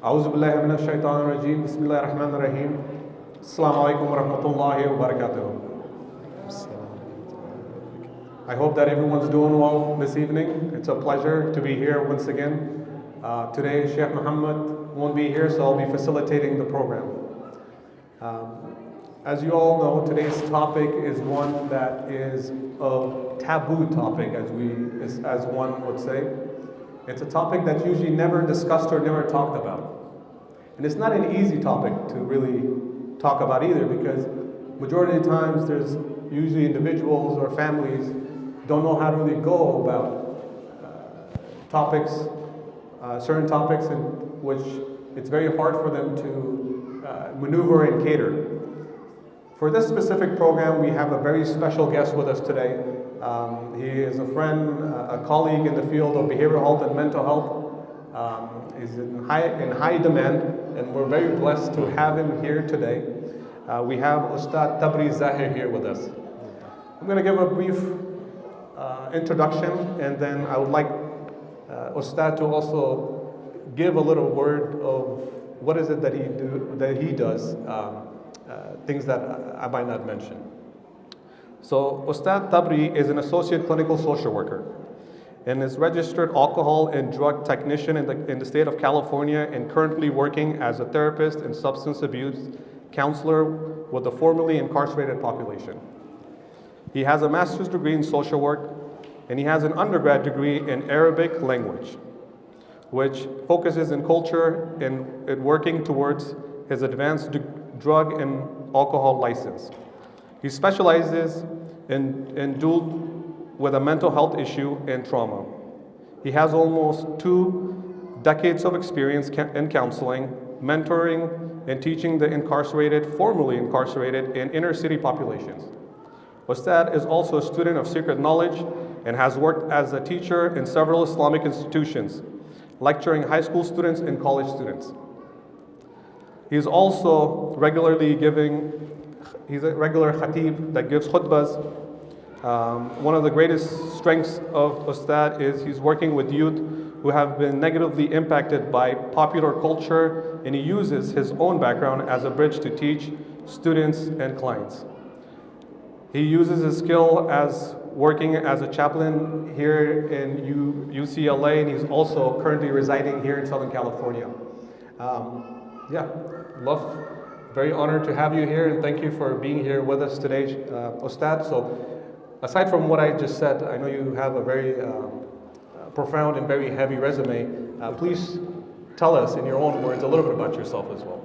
أعوذ بالله من الشيطان الرجيم بسم الله الرحمن الرحيم السلام عليكم ورحمة الله وبركاته. I hope that everyone's doing well this evening. It's a pleasure to be here once again. Today Sheikh Muhammad won't be here, so I'll be facilitating the program. As you all know, today's topic is one that is a taboo topic, as one would say. It's a topic that's usually never discussed or never talked about. And it's not an easy topic to really talk about either, because majority of the times there's usually individuals or families don't know how to really go about topics, certain topics in which it's very hard for them to maneuver and cater. For this specific program, we have a very special guest with us today. He is a friend, a colleague in the field of behavioral health and mental health. He's in high demand, and we're very blessed to have him here today. We have Ustadh Tabari Zahir here with us. I'm going to give a brief introduction, and then I would like Ustadh to also give a little word of what is it that he does, things that I might not mention. So Ustadh Tabari is an associate clinical social worker and is registered alcohol and drug technician in the state of California, and currently working as a therapist and substance abuse counselor with the formerly incarcerated population. He has a master's degree in social work, and he has an undergrad degree in Arabic language, which focuses in culture and working towards his advanced drug and alcohol license. He specializes in dual with a mental health issue and trauma. He has almost 2 decades of experience in counseling, mentoring, and teaching the formerly incarcerated, and inner city populations. Ustadh is also a student of secret knowledge and has worked as a teacher in several Islamic institutions, lecturing high school students and college students. He is also he's a regular khatib that gives khutbahs. One of the greatest strengths of Ustadh is he's working with youth who have been negatively impacted by popular culture, and he uses his own background as a bridge to teach students and clients. He uses his skill as working as a chaplain here in UCLA, and he's also currently residing here in Southern California. Very honored to have you here, and thank you for being here with us today, Ustadh. So, aside from what I just said, I know you have a very profound and very heavy resume. Please tell us in your own words a little bit about yourself as well.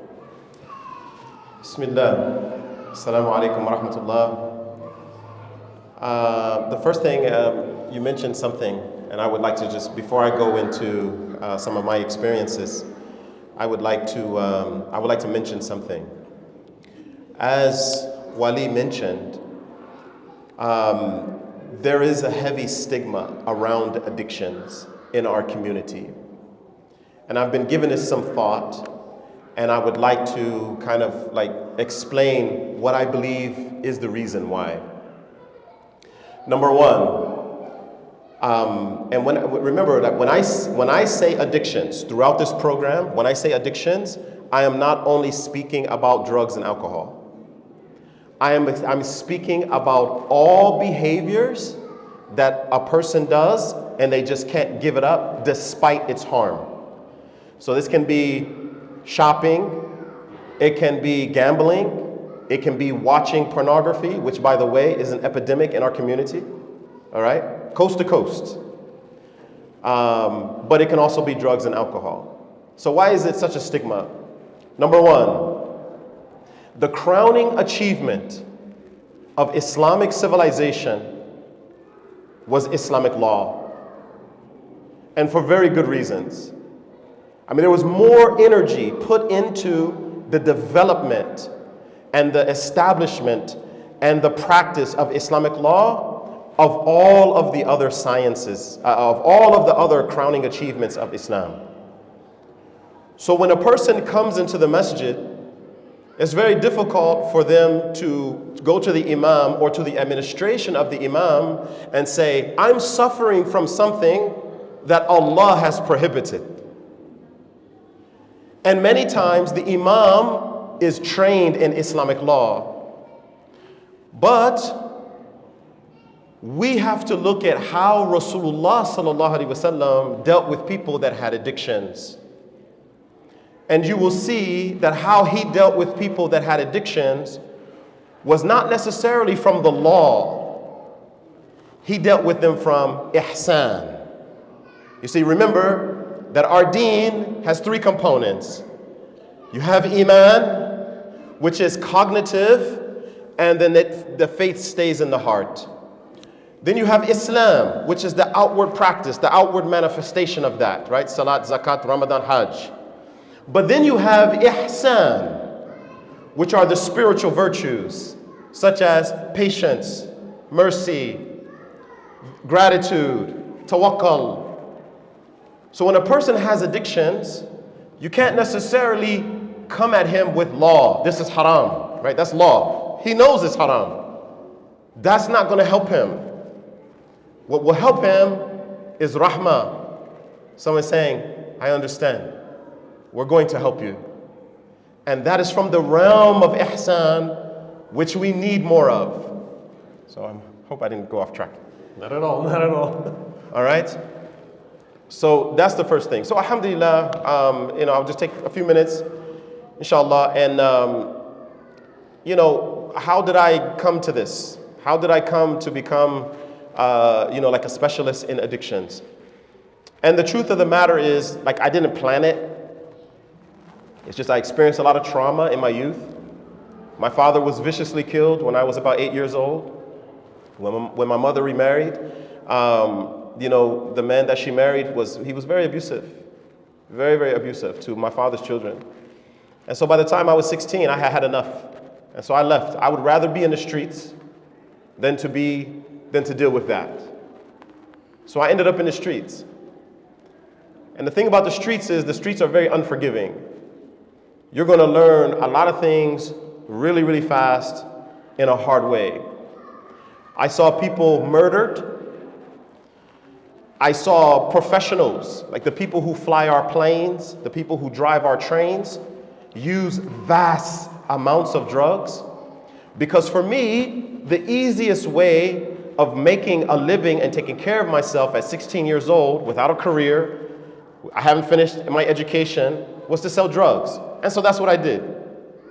Bismillah. Assalamu alaikum wa rahmatullah. The first thing, you mentioned something, and I would like to just, before I go into some of my experiences, I would like to mention something. As Wali mentioned, there is a heavy stigma around addictions in our community. And I've been giving this some thought, and I would like to kind of explain what I believe is the reason why. Number one, remember that when I say addictions throughout this program, when I say addictions, I am not only speaking about drugs and alcohol. I'm speaking about all behaviors that a person does and they just can't give it up despite its harm. So this can be shopping, it can be gambling, it can be watching pornography, which, by the way, is an epidemic in our community, all right, coast to coast. But it can also be drugs and alcohol. So why is it such a stigma? Number one, the crowning achievement of Islamic civilization was Islamic law, and for very good reasons. I mean, there was more energy put into the development and the establishment and the practice of Islamic law of all of the other sciences, of all of the other crowning achievements of Islam. So when a person comes into the masjid, it's very difficult for them to go to the imam or to the administration of the imam and say, I'm suffering from something that Allah has prohibited. And many times the imam is trained in Islamic law. But we have to look at how Rasulullah sallallahu alaihi wasallam dealt with people that had addictions. And you will see that how he dealt with people that had addictions was not necessarily from the law. He dealt with them from ihsan. You see, remember that our deen has three components. You have iman, which is cognitive, and then the faith stays in the heart. Then you have Islam, which is the outward practice, the outward manifestation of that, right? Salat, zakat, Ramadan, Hajj. But then you have ihsan, which are the spiritual virtues, such as patience, mercy, gratitude, tawakkul. So when a person has addictions, you can't necessarily come at him with law. This is haram, right? That's law. He knows it's haram. That's not going to help him. What will help him is rahmah. Someone saying, I understand. We're going to help you. And that is from the realm of ihsan, which we need more of. So I hope I didn't go off track. Not at all, not at all. All right? So that's the first thing. So alhamdulillah, I'll just take a few minutes, inshallah. And, how did I come to this? How did I come to become, like a specialist in addictions? And the truth of the matter is, like, I didn't plan it. It's just I experienced a lot of trauma in my youth. My father was viciously killed when I was about 8 years old. When my mother remarried, the man that she married was very abusive. Very, very abusive to my father's children. And so by the time I was 16, I had enough. And so I left. I would rather be in the streets than to deal with that. So I ended up in the streets. And the thing about the streets is the streets are very unforgiving. You're going to learn a lot of things really, really fast in a hard way. I saw people murdered. I saw professionals, like the people who fly our planes, the people who drive our trains, use vast amounts of drugs. Because for me, the easiest way of making a living and taking care of myself at 16 years old without a career, I haven't finished my education, was to sell drugs. And so that's what I did.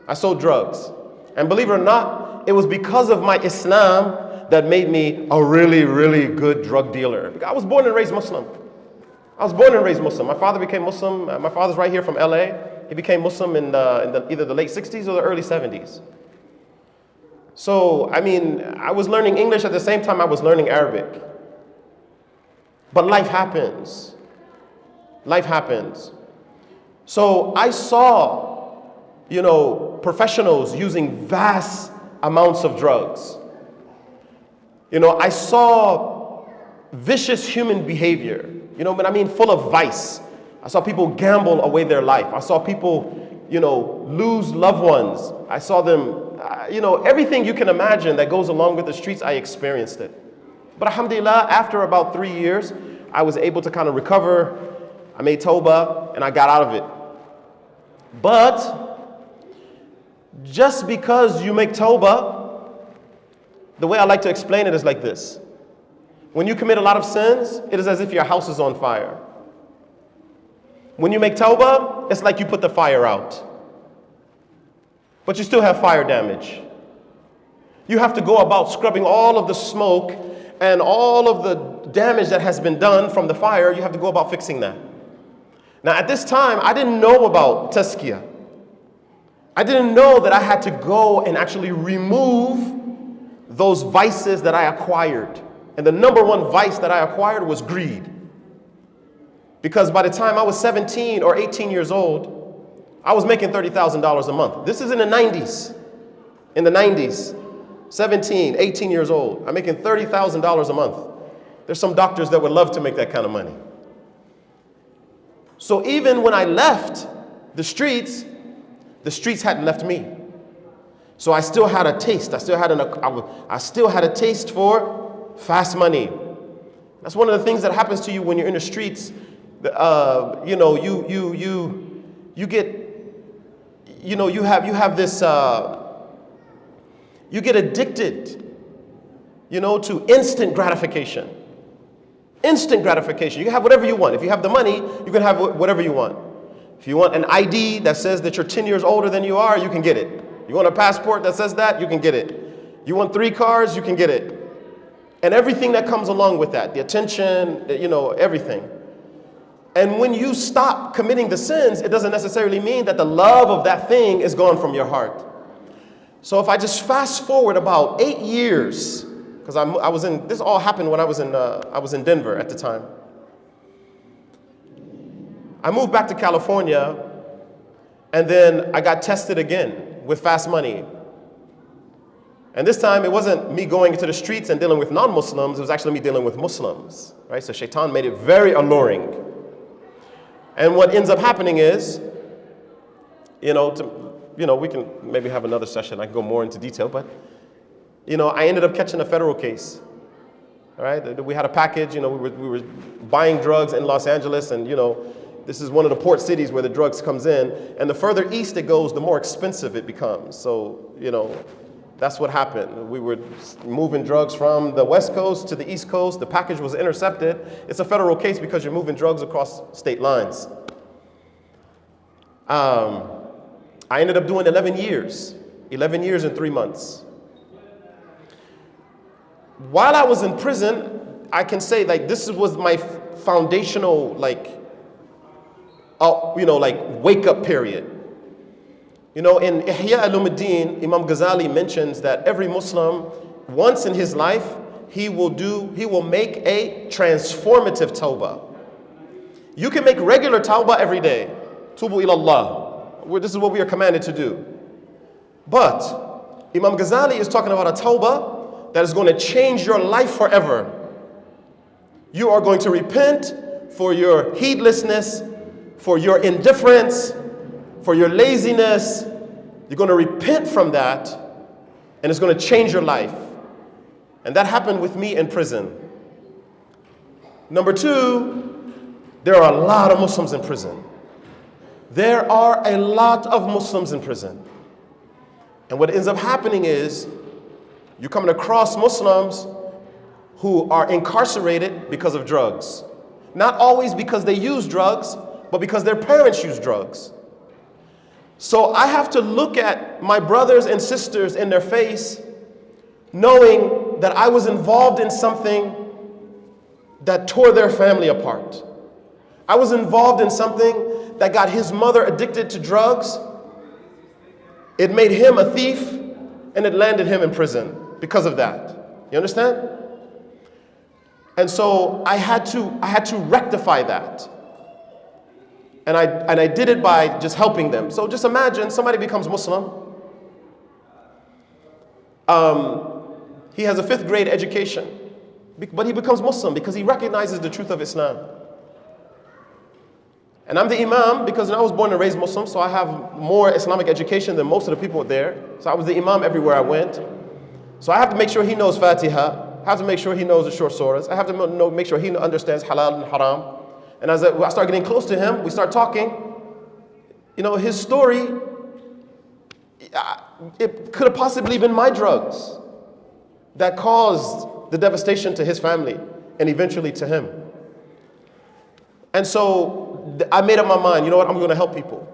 I sold drugs. And believe it or not, it was because of my Islam that made me a really, really good drug dealer. I was born and raised Muslim. My father became Muslim. My father's right here from LA. He became Muslim in either the late 60s or the early 70s. So, I was learning English at the same time I was learning Arabic. But life happens. Life happens. So I saw, professionals using vast amounts of drugs. I saw vicious human behavior, full of vice. I saw people gamble away their life. I saw people, lose loved ones. I saw them, everything you can imagine that goes along with the streets, I experienced it. But alhamdulillah, after about 3 years, I was able to kind of recover. I made tawbah and I got out of it. But just because you make tawbah, the way I like to explain it is like this. When you commit a lot of sins, it is as if your house is on fire. When you make tawbah, it's like you put the fire out. But you still have fire damage. You have to go about scrubbing all of the smoke and all of the damage that has been done from the fire. You have to go about fixing that. Now at this time, I didn't know about tazkiyah. I didn't know that I had to go and actually remove those vices that I acquired. And the number one vice that I acquired was greed. Because by the time I was 17 or 18 years old, I was making $30,000 a month. This is in the 90s. In the 90s, 17, 18 years old. I'm making $30,000 a month. There's some doctors that would love to make that kind of money. So even when I left the streets hadn't left me. So I still had a taste. I still had a taste for fast money. That's one of the things that happens to you when you're in the streets. You get you have this, you get addicted, to instant gratification. Instant gratification. You can have whatever you want. If you have the money, you can have whatever you want. If you want an ID that says that you're 10 years older than you are, you can get it. You want a passport that says that, you can get it. You want 3 cars, you can get it. And everything that comes along with that, the attention, everything. And when you stop committing the sins, it doesn't necessarily mean that the love of that thing is gone from your heart. So if I just fast forward about 8 years, because I was in, this all happened when I was in Denver at the time. I moved back to California, and then I got tested again with fast money. And this time it wasn't me going into the streets and dealing with non-Muslims, it was actually me dealing with Muslims, right? So Shaitan made it very alluring. And what ends up happening is, we can maybe have another session, I can go more into detail, but, I ended up catching a federal case, all right? We had a package, we were buying drugs in Los Angeles, and, this is one of the port cities where the drugs comes in, and the further east it goes, the more expensive it becomes. So, that's what happened. We were moving drugs from the West Coast to the East Coast. The package was intercepted. It's a federal case because you're moving drugs across state lines. I ended up doing 11 years. 11 years and 3 months. While I was in prison, I can say this was my foundational wake up period. In Ihya Ulumuddin, Imam Ghazali mentions that every Muslim, once in his life, he will make a transformative tawbah. You can make regular tawbah every day. Tubu ilallah. This is what we are commanded to do. But Imam Ghazali is talking about a tawbah that is going to change your life forever. You are going to repent for your heedlessness, for your indifference, for your laziness. You're going to repent from that, and it's going to change your life. And that happened with me in prison. Number 2, there are a lot of Muslims in prison. There are a lot of Muslims in prison. And what ends up happening is you're coming across Muslims who are incarcerated because of drugs. Not always because they use drugs, but because their parents use drugs. So I have to look at my brothers and sisters in their face, knowing that I was involved in something that tore their family apart. I was involved in something that got his mother addicted to drugs. It made him a thief, and it landed him in prison because of that. You understand? And so I had to rectify that. And I did it by just helping them. So just imagine somebody becomes Muslim. He has a 5th grade education, but he becomes Muslim because he recognizes the truth of Islam. And I'm the Imam because I was born and raised Muslim, so I have more Islamic education than most of the people there. So I was the Imam everywhere I went. So I have to make sure he knows Fatiha. I have to make sure he knows the short surahs. I have to make sure he understands halal and haram. And as I start getting close to him, we start talking. His story, it could have possibly been my drugs that caused the devastation to his family and eventually to him. And so I made up my mind, you know what, I'm going to help people.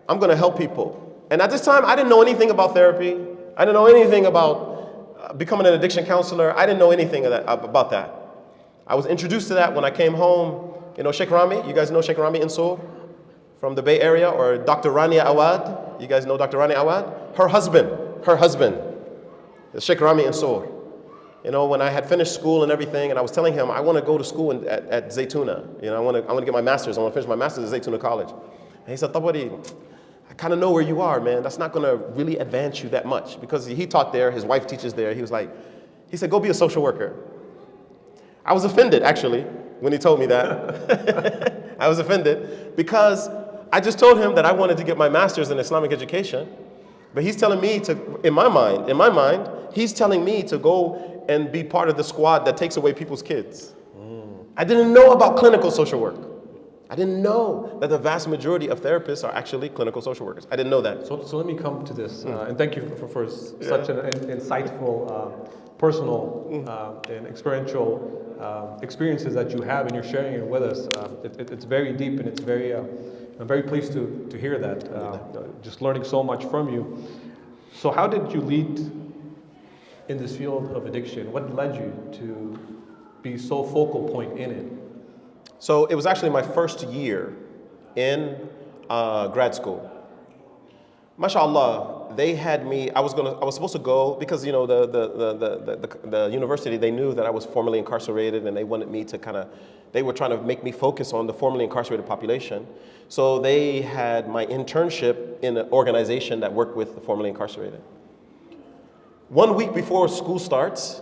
I'm going to help people. And at this time, I didn't know anything about therapy. I didn't know anything about becoming an addiction counselor. I didn't know anything about that. I was introduced to that when I came home. Sheikh Rami, you guys know Sheikh Rami Insoor from the Bay Area, or Dr. Rania Awad. You guys know Dr. Rania Awad? Her husband, Sheikh Rami Insoor. When I had finished school and everything, and I was telling him, I want to go to school at Zaytuna. I want to get my master's. I want to finish my master's at Zaytuna College. And he said, Tabari, I kind of know where you are, man. That's not going to really advance you that much. Because he taught there, his wife teaches there. He said, go be a social worker. I was offended, actually, when he told me that. I was offended because I just told him that I wanted to get my master's in Islamic education. But he's telling me to, in my mind, he's telling me to go and be part of the squad that takes away people's kids. I didn't know about clinical social work. I didn't know that the vast majority of therapists are actually clinical social workers. I didn't know that. So let me come to this, and thank you for such an insightful, personal, and experiential experiences that you have, and you're sharing it with us. It's very deep, and it's very. I'm very pleased to hear that. Just learning so much from you. So, how did you lead in this field of addiction? What led you to be so focal point in it? So it was actually my first year in grad school. MashaAllah, they had me. I was supposed to go because the university, they knew that I was formerly incarcerated, and they wanted me to they were trying to make me focus on the formerly incarcerated population. So they had my internship in an organization that worked with the formerly incarcerated. 1 week before school starts,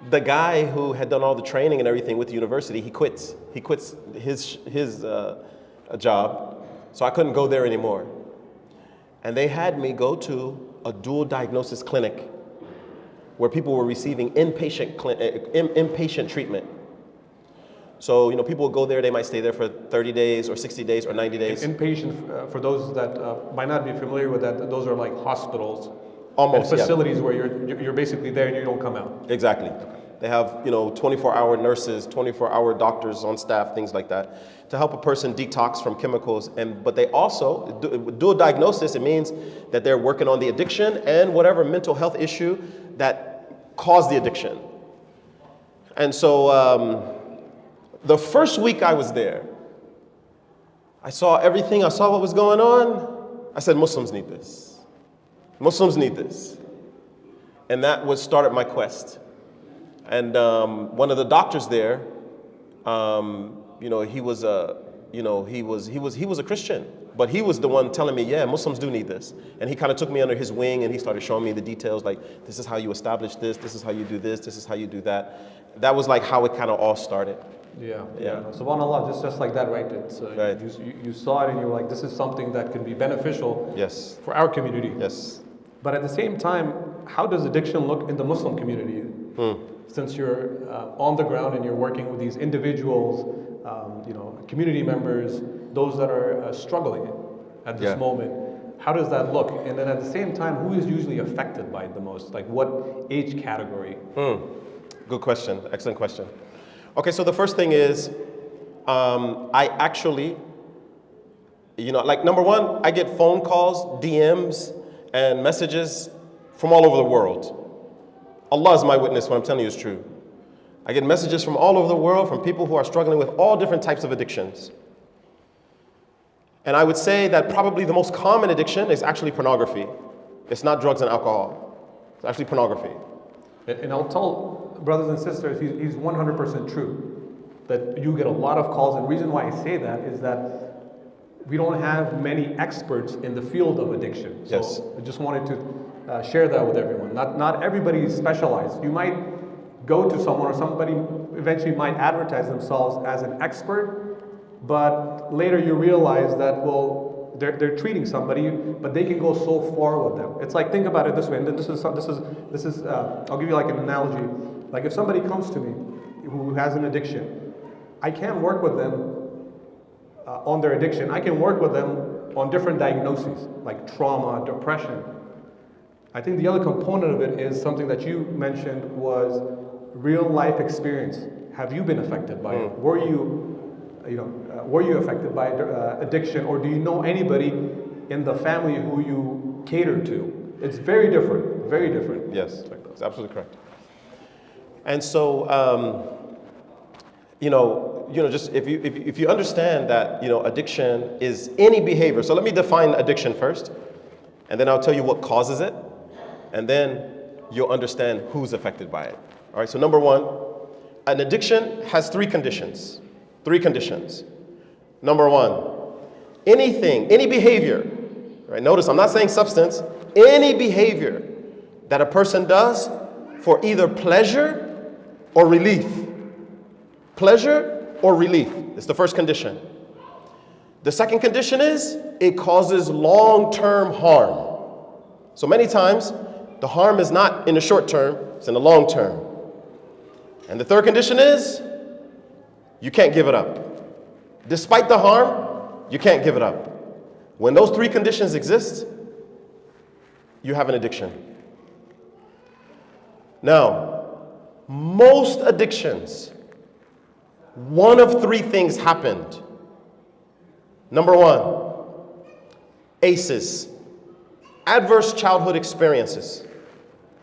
the guy who had done all the training and everything with the university, he quits. He quits his job, so I couldn't go there anymore. And they had me go to a dual diagnosis clinic where people were receiving inpatient treatment. So, people would go there, they might stay there for 30 days or 60 days or 90 days. Inpatient, for those that might not be familiar with that, those are like hospitals. Almost, and facilities where you're basically there and you don't come out. Exactly. They have 24-hour nurses, 24-hour doctors on staff, things like that, to help a person detox from chemicals. But they also dual diagnosis. It means that they're working on the addiction and whatever mental health issue that caused the addiction. And so the first week I was there, I saw everything. I saw what was going on. I said, Muslims need this. Muslims need this. And that started my quest. And one of the doctors there, he was a Christian, but he was the one telling me, yeah, Muslims do need this. And he kind of took me under his wing, and he started showing me the details, like, this is how you establish this is how you do this is how you do that. That was like how it kind of all started. Yeah. SubhanAllah, just like that, right? It's, right. You saw it and you were like, this is something that can be beneficial for our community. Yes. But at the same time, how does addiction look in the Muslim community? Since you're on the ground and you're working with these individuals, community members, those that are struggling at this moment, how does that look? And then at the same time, who is usually affected by it the most? Like what age category? Good question. Excellent question. Okay, so the first thing is, I actually, number one, I get phone calls, DMs, and messages from all over the world. Allah is my witness, what I'm telling you is true. I get messages from all over the world from people who are struggling with all different types of addictions. And I would say that probably the most common addiction is actually pornography. It's not drugs and alcohol. It's actually pornography. And I'll tell brothers and sisters, he's 100% true. That you get a lot of calls, and the reason why I say that is that we don't have many experts in the field of addiction. So I just wanted to share that with everyone. Not everybody is specialized. You might go to someone, or somebody eventually might advertise themselves as an expert, but later you realize that, well, they're treating somebody, but they can go so far with them. It's like, think about it this way, and this is I'll give you like an analogy. Like if somebody comes to me who has an addiction, I can't work with them on their addiction. I can work with them on different diagnoses, like trauma, depression. I think the other component of it is something that you mentioned was real life experience. Have you been affected by it? Were you affected by addiction, or do you know anybody in the family who you cater to? It's very different, very different. Yes, that's absolutely correct. And so, just if you understand that, addiction is any behavior. So let me define addiction first, and then I'll tell you what causes it, and then you'll understand who's affected by it. All right, so number one, an addiction has three conditions. Number one, any behavior, right? Notice I'm not saying substance, any behavior that a person does for either pleasure or relief. Pleasure or relief is the first condition. The second condition is it causes long-term harm. So many times, the harm is not in the short term, it's in the long term. And the third condition is you can't give it up. Despite the harm, you can't give it up. When those three conditions exist, you have an addiction. Now, most addictions, one of three things happened. Number one, ACEs, adverse childhood experiences.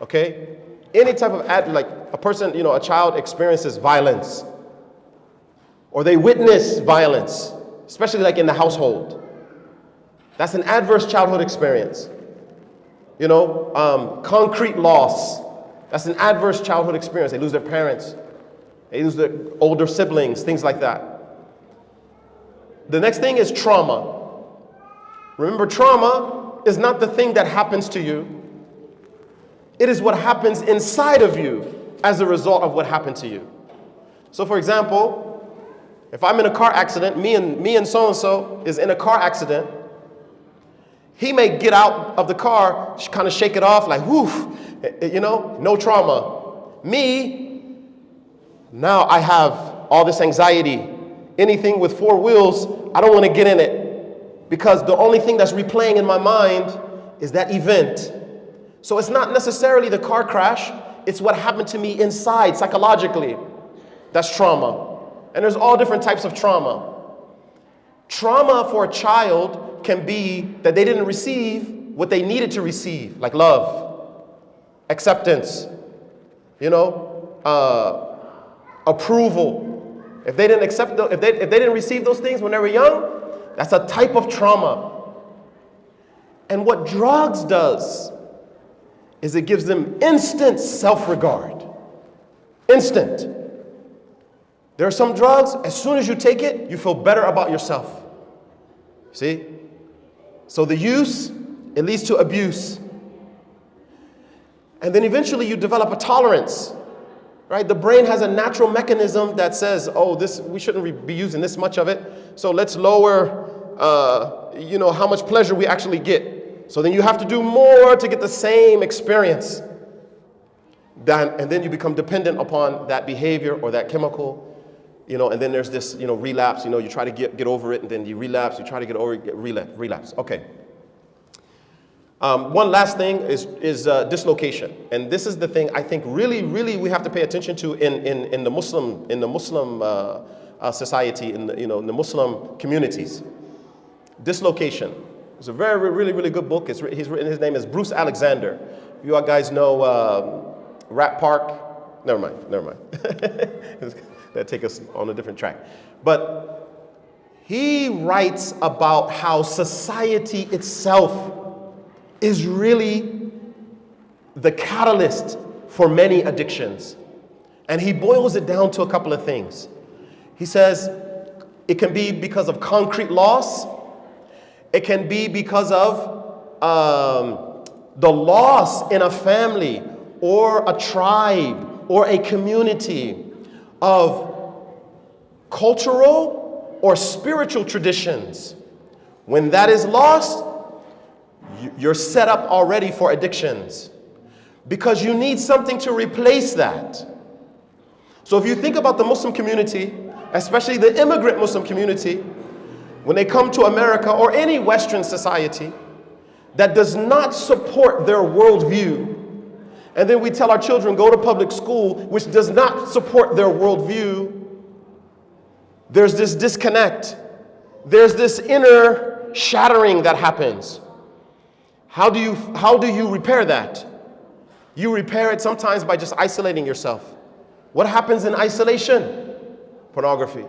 Okay? Any type of, like a person, a child experiences violence, or they witness violence, especially like in the household. That's an adverse childhood experience. Concrete loss. That's an adverse childhood experience. They lose their parents. They lose their older siblings, things like that. The next thing is trauma. Remember, trauma is not the thing that happens to you. It is what happens inside of you as a result of what happened to you. So for example, if I'm in a car accident, me and so-and-so is in a car accident, he may get out of the car, kind of shake it off like, whoo, no trauma. Me, now I have all this anxiety. Anything with four wheels, I don't want to get in it because the only thing that's replaying in my mind is that event. So it's not necessarily the car crash, it's what happened to me inside psychologically. That's trauma. And there's all different types of trauma. Trauma for a child can be that they didn't receive what they needed to receive, like love, acceptance, approval. If they didn't accept, if they didn't receive those things when they were young, that's a type of trauma. And what drugs does is it gives them instant self-regard. Instant. There are some drugs, as soon as you take it, you feel better about yourself. See? So the use, it leads to abuse. And then eventually you develop a tolerance. Right? The brain has a natural mechanism that says, oh, we shouldn't be using this much of it. So let's lower, how much pleasure we actually get. So then you have to do more to get the same experience. And then you become dependent upon that behavior or that chemical. And then there's this, relapse. You try to get over it, and then you relapse. You try to get over it, relapse. Okay. One last thing is dislocation, and this is the thing I think really we have to pay attention to in the Muslim society, in the Muslim communities. Dislocation. It's a really good book. He's written. His name is Bruce Alexander. You guys know Rat Park. Never mind. That take us on a different track. But he writes about how society itself is really the catalyst for many addictions. And he boils it down to a couple of things. He says it can be because of concrete loss. It can be because of the loss in a family or a tribe or a community of cultural or spiritual traditions. When that is lost, you're set up already for addictions because you need something to replace that. So if you think about the Muslim community, especially the immigrant Muslim community, when they come to America or any Western society that does not support their worldview, and then we tell our children go to public school, which does not support their worldview, there's this disconnect. There's this inner shattering that happens. How do you repair that? You repair it sometimes by just isolating yourself. What happens in isolation? Pornography.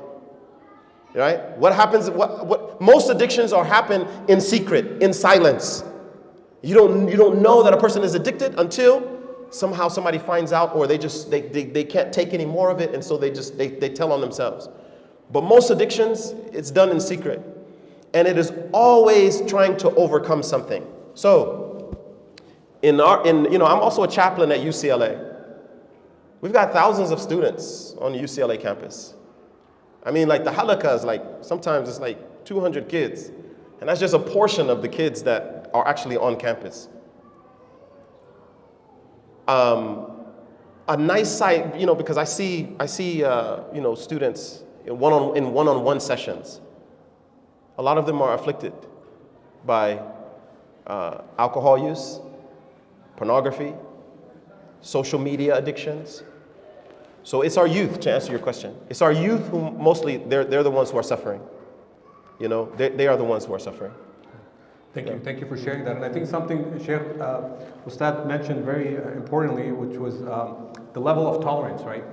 Right? What happens? What most addictions happen in secret, in silence. You don't know that a person is addicted until somehow somebody finds out, or they can't take any more of it, and so they tell on themselves. But most addictions, it's done in secret, and it is always trying to overcome something. So, I'm also a chaplain at UCLA. We've got thousands of students on the UCLA campus. I mean, like the halakas, like sometimes it's like 200 kids, and that's just a portion of the kids that are actually on campus. A nice sight, because I see students, in one-on-one sessions, a lot of them are afflicted by alcohol use, pornography, social media addictions. So it's our youth, to answer your question. It's our youth who mostly, they're the ones who are suffering. You know, they are the ones who are suffering. Thank you for sharing that. And I think something Sheikh Ustadh mentioned very importantly, which was the level of tolerance, right?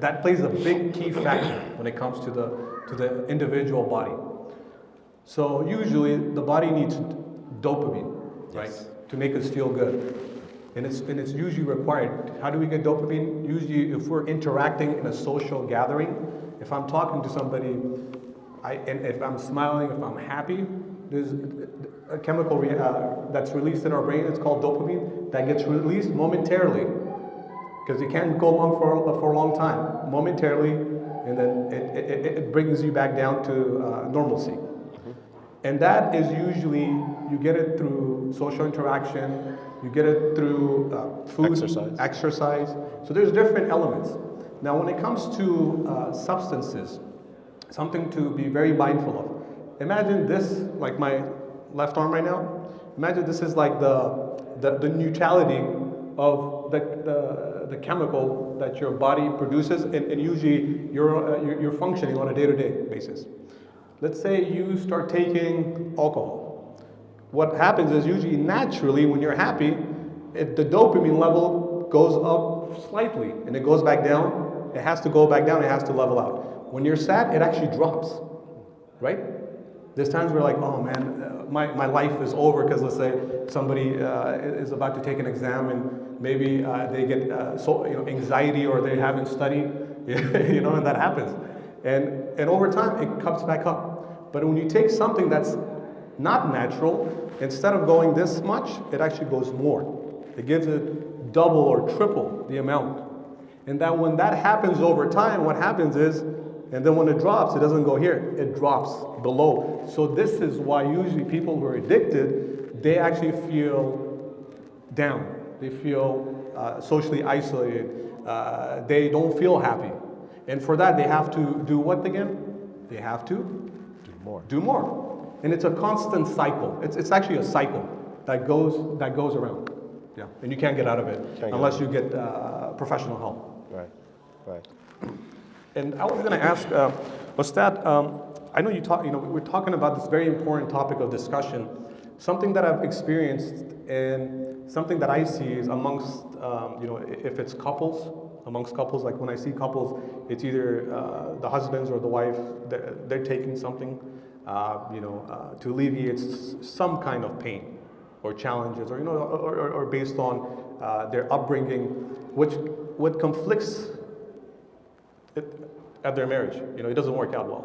That plays a big key factor when it comes to the individual body. So usually the body needs dopamine, right, Yes. to make us feel good. And it's usually required. How do we get dopamine? Usually if we're interacting in a social gathering, if I'm talking to somebody, and if I'm smiling, if I'm happy, there's a chemical that's released in our brain. It's called dopamine that gets released momentarily, because it can't go on for a long time. Momentarily, and then it brings you back down to normalcy. And that is usually, you get it through social interaction, you get it through food, exercise. So there's different elements. Now when it comes to substances, something to be very mindful of. Imagine this, like my left arm right now. Imagine this is like the neutrality of the chemical that your body produces, and usually you're functioning on a day-to-day basis. Let's say you start taking alcohol. What happens is usually naturally when you're happy, the dopamine level goes up slightly and it goes back down. It has to go back down, it has to level out. When you're sad, it actually drops, right? There's times where like, oh man, my life is over, because let's say somebody is about to take an exam and maybe they get anxiety, or they haven't studied, and that happens. And over time, it comes back up. But when you take something that's not natural, instead of going this much, it actually goes more. It gives it double or triple the amount. And that when that happens over time, what happens is, and then when it drops, it doesn't go here, it drops below. So this is why usually people who are addicted, they actually feel down. They feel socially isolated. They don't feel happy. And for that, they have to do what again? They have to do more. And it's a constant cycle. It's actually a cycle that goes around. Yeah. And you can't get out of it unless you get professional help. Right. And I was going to ask Ustadh, I know we're talking about this very important topic of discussion. Something that I've experienced and something that I see is amongst, if it's amongst couples, like when I see couples, it's either the husbands or the wife, they're taking something, to alleviate some kind of pain or challenges, or or based on their upbringing, what conflicts at their marriage. It doesn't work out well.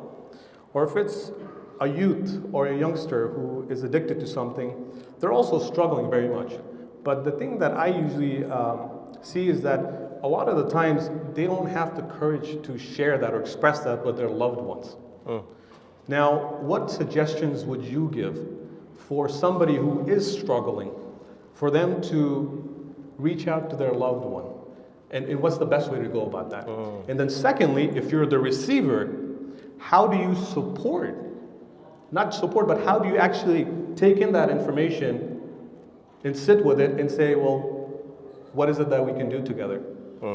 Or if it's a youth or a youngster who is addicted to something, they're also struggling very much. But the thing that I usually see is that a lot of the times they don't have the courage to share that or express that with their loved ones. Now, what suggestions would you give for somebody who is struggling, for them to reach out to their loved one? And what's the best way to go about that? And then secondly, if you're the receiver, how do you support? Not support, but how do you actually take in that information and sit with it and say, well, what is it that we can do together?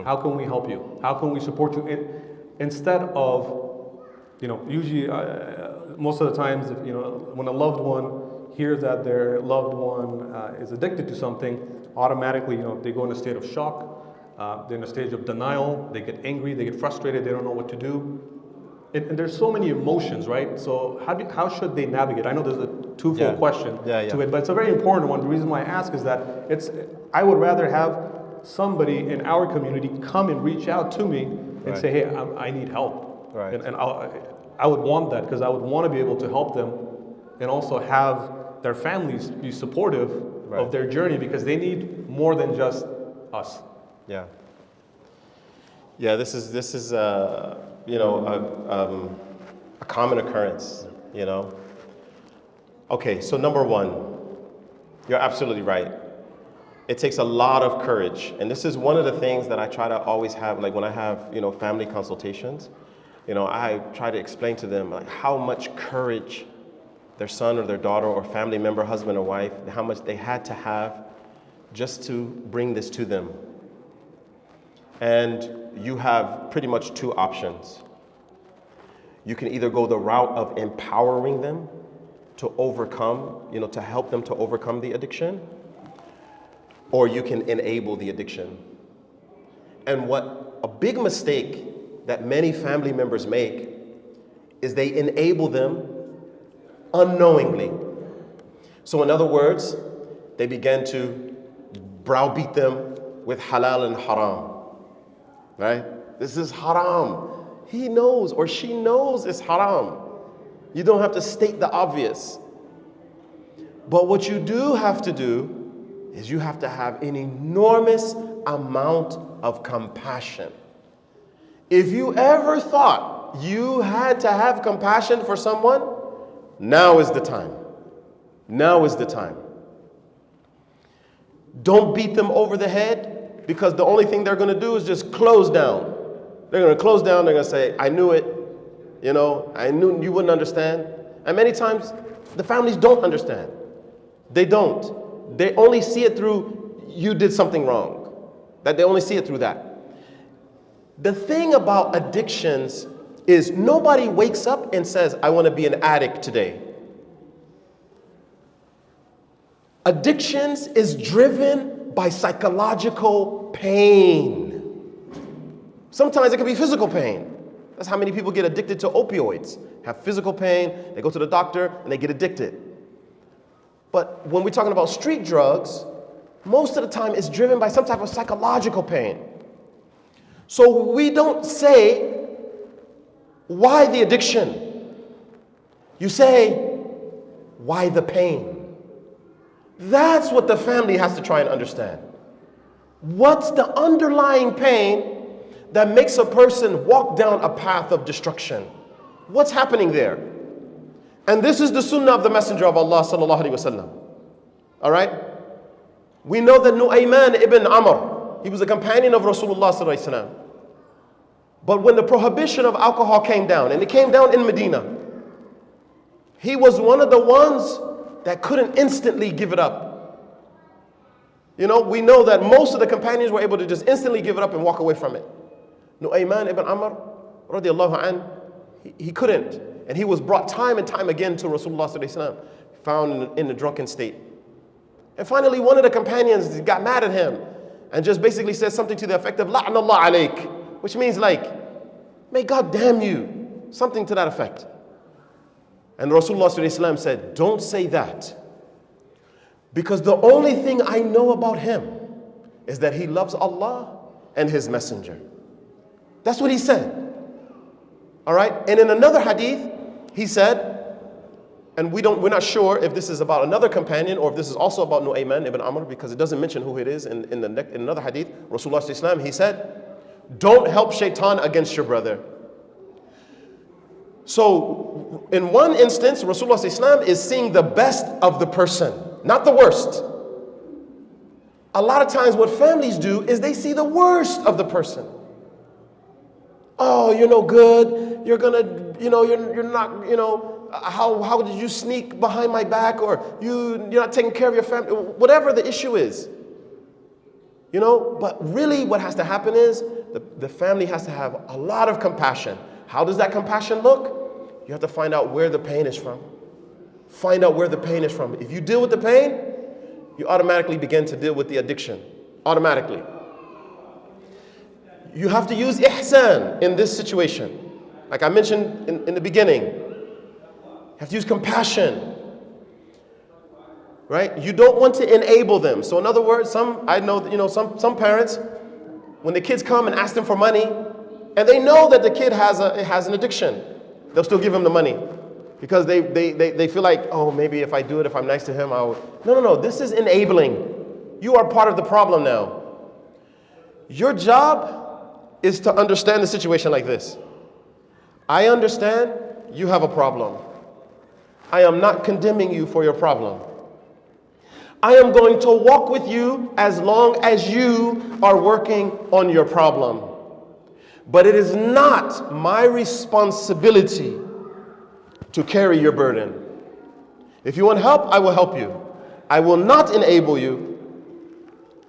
How can we help you? How can we support you? Instead of, usually most of the times, when a loved one hears that their loved one is addicted to something, automatically, they go in a state of shock. They're in a stage of denial. They get angry. They get frustrated. They don't know what to do. And there's so many emotions, right? So how should they navigate? I know there's a twofold question to it, but it's a very important one. The reason why I ask is that I would rather have somebody in our community come and reach out to me and say, hey, I need help. Right. And I would want that, because I would want to be able to help them and also have their families be supportive of their journey, because they need more than just us. Yeah, this is a common occurrence, Okay, so number one, you're absolutely right. It takes a lot of courage, and this is one of the things that I try to always have, like when I have, family consultations. I try to explain to them like how much courage their son or their daughter or family member, husband or wife, how much they had to have just to bring this to them. And you have pretty much two options. You can either go the route of empowering them to overcome, to help them to overcome the addiction, or you can enable the addiction. And what a big mistake that many family members make is they enable them unknowingly. So in other words, they begin to browbeat them with halal and haram, right? This is haram. He knows or she knows it's haram. You don't have to state the obvious. But what you do have to do is you have to have an enormous amount of compassion. If you ever thought you had to have compassion for someone, now is the time. Now is the time. Don't beat them over the head, because the only thing they're going to do is just close down. They're going to close down. They're going to say, I knew it. I knew you wouldn't understand. And many times the families don't understand. They don't. They only see it through you did something wrong. That they only see it through that. The thing about addictions is nobody wakes up and says, I want to be an addict today. Addictions is driven by psychological pain. Sometimes it can be physical pain. That's how many people get addicted to opioids. Have physical pain, they go to the doctor, and they get addicted. But when we're talking about street drugs, most of the time it's driven by some type of psychological pain. So we don't say, why the addiction? You say, why the pain? That's what the family has to try and understand. What's the underlying pain that makes a person walk down a path of destruction? What's happening there? And this is the sunnah of the Messenger of Allah sallallahu alaihi wasallam. All right? We know that Nu'ayman ibn Amr, he was a companion of Rasulullah sallallahu alaihi wasallam. But when the prohibition of alcohol came down, and it came down in Medina, he was one of the ones that couldn't instantly give it up. We know that most of the companions were able to just instantly give it up and walk away from it. Nu'ayman ibn Amr, radiallahu an, he couldn't. And he was brought time and time again to Rasulullah sallallahu alaihi wasallam, found in a drunken state. And finally, one of the companions got mad at him and just basically said something to the effect of, La'nallah alayk, which means like, may God damn you, something to that effect. And Rasulullah sallallahu alaihi wasallam said, don't say that, because the only thing I know about him is that he loves Allah and his messenger. That's what he said. All right? And in another hadith, he said, and we're not sure if this is about another companion or if this is also about Nu'ayman ibn Amr, because it doesn't mention who it is in another hadith. Rasulullah sallallahu alaihi wasallam, he said, don't help shaitan against your brother. So in one instance, Rasulullah sallallahu alaihi wasallam is seeing the best of the person, not the worst. A lot of times what families do is they see the worst of the person. Oh, you're no good. You're gonna, you're not, how did you sneak behind my back, or you're not taking care of your family, whatever the issue is. But really what has to happen is the family has to have a lot of compassion. How does that compassion look? You have to find out where the pain is from. Find out where the pain is from. If you deal with the pain, you automatically begin to deal with the addiction. Automatically. You have to use ihsan in this situation. Like I mentioned in the beginning, you have to use compassion. Right? You don't want to enable them. So in other words, some parents, when the kids come and ask them for money, and they know that the kid has an addiction, they'll still give him the money. Because they feel like, oh, maybe if I do it, if I'm nice to him, I'll... No. This is enabling. You are part of the problem now. Your job is to understand the situation like this. I understand you have a problem. I am not condemning you for your problem. I am going to walk with you as long as you are working on your problem. But it is not my responsibility to carry your burden. If you want help, I will help you. I will not enable you,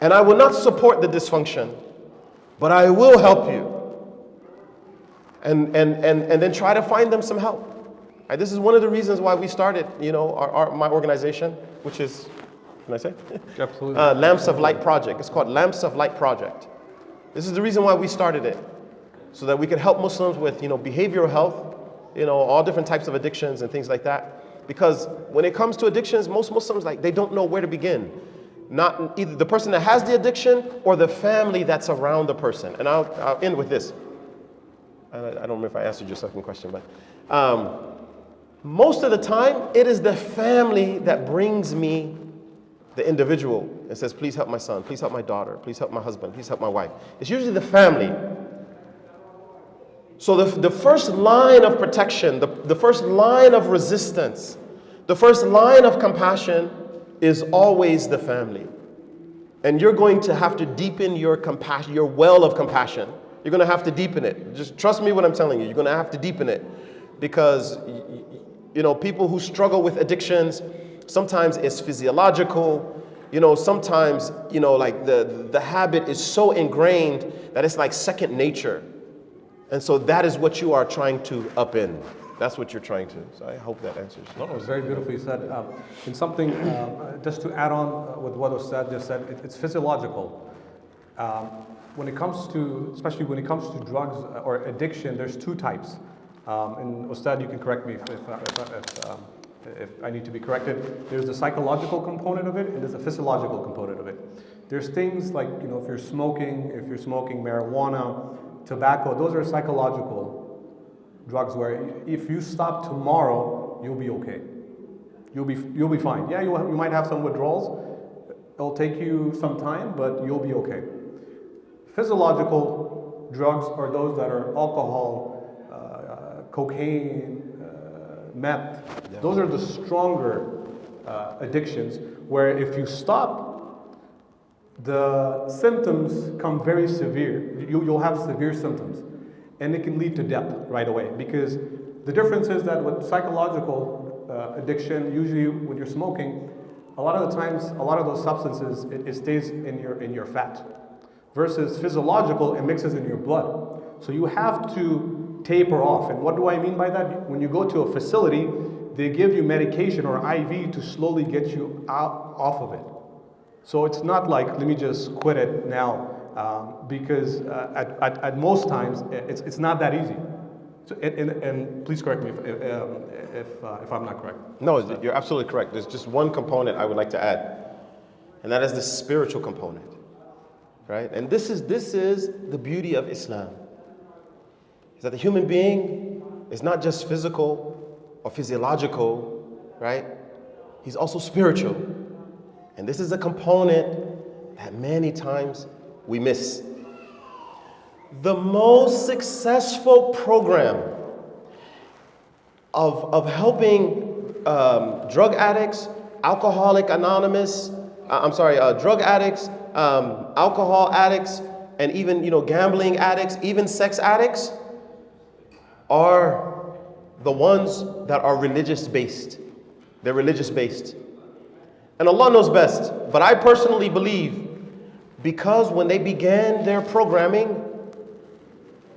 and I will not support the dysfunction, but I will help you. And then try to find them some help. Right, this is one of the reasons why we started, my organization, which is, can I say? Absolutely. Lamps of Light Project. It's called Lamps of Light Project. This is the reason why we started it, so that we could help Muslims with, behavioral health, all different types of addictions and things like that. Because when it comes to addictions, most Muslims, they don't know where to begin. Not either the person that has the addiction or the family that's around the person. And I'll end with this. I don't remember if I answered your second question, but most of the time, it is the family that brings me the individual and says, please help my son, please help my daughter, please help my husband, please help my wife. It's usually the family. So the first line of protection, the first line of resistance, the first line of compassion is always the family. And you're going to have to deepen your compassion, your well of compassion. You're going to have to deepen it. Just trust me what I'm telling you. You're going to have to deepen it. Because, people who struggle with addictions, sometimes it's physiological. Sometimes, the habit is so ingrained that it's like second nature. And so that is what you are trying to upend. That's what you're trying to. So I hope that answers. No, it was very beautifully said. And something, just to add on with what Ustadh just said, it's physiological. When it comes to, especially when it comes to drugs or addiction, there's two types. And Ustadh, you can correct me if I need to be corrected. There's the psychological component of it, and there's a physiological component of it. There's things like, if you're smoking marijuana, tobacco, those are psychological drugs where if you stop tomorrow, you'll be okay. You'll be fine. Yeah, you might have some withdrawals. It'll take you some time, but you'll be okay. Physiological drugs are those that are alcohol, cocaine, meth. Yeah. Those are the stronger addictions where if you stop, the symptoms come very severe. You'll have severe symptoms, and it can lead to death right away. Because the difference is that with psychological addiction, usually when you're smoking, a lot of the times, a lot of those substances, it stays in your fat. Versus physiological, it mixes in your blood. So you have to taper off. And what do I mean by that? When you go to a facility, they give you medication or IV to slowly get you off of it. So it's not like, let me just quit it now, because at most times, it's not that easy. So, and please correct me if I'm not correct. No, you're absolutely correct. There's just one component I would like to add, and that is the spiritual component. Right? And this is the beauty of Islam. Is that the human being is not just physical or physiological, right? He's also spiritual. And this is a component that many times we miss. The most successful program of helping drug addicts, drug addicts, alcohol addicts, and even gambling addicts, even sex addicts, are the ones that are religious based. They're religious based, and Allah knows best. But I personally believe, because when they began their programming,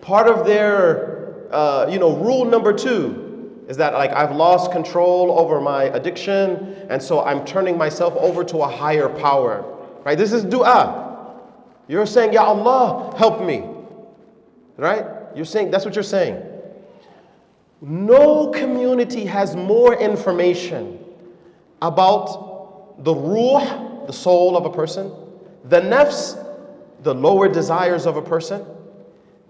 part of their rule number 2 is that I've lost control over my addiction, and so I'm turning myself over to a higher power. Right? This is dua. You're saying, Ya Allah, help me. Right? That's what you're saying. No community has more information about the ruh, the soul of a person, the nafs, the lower desires of a person,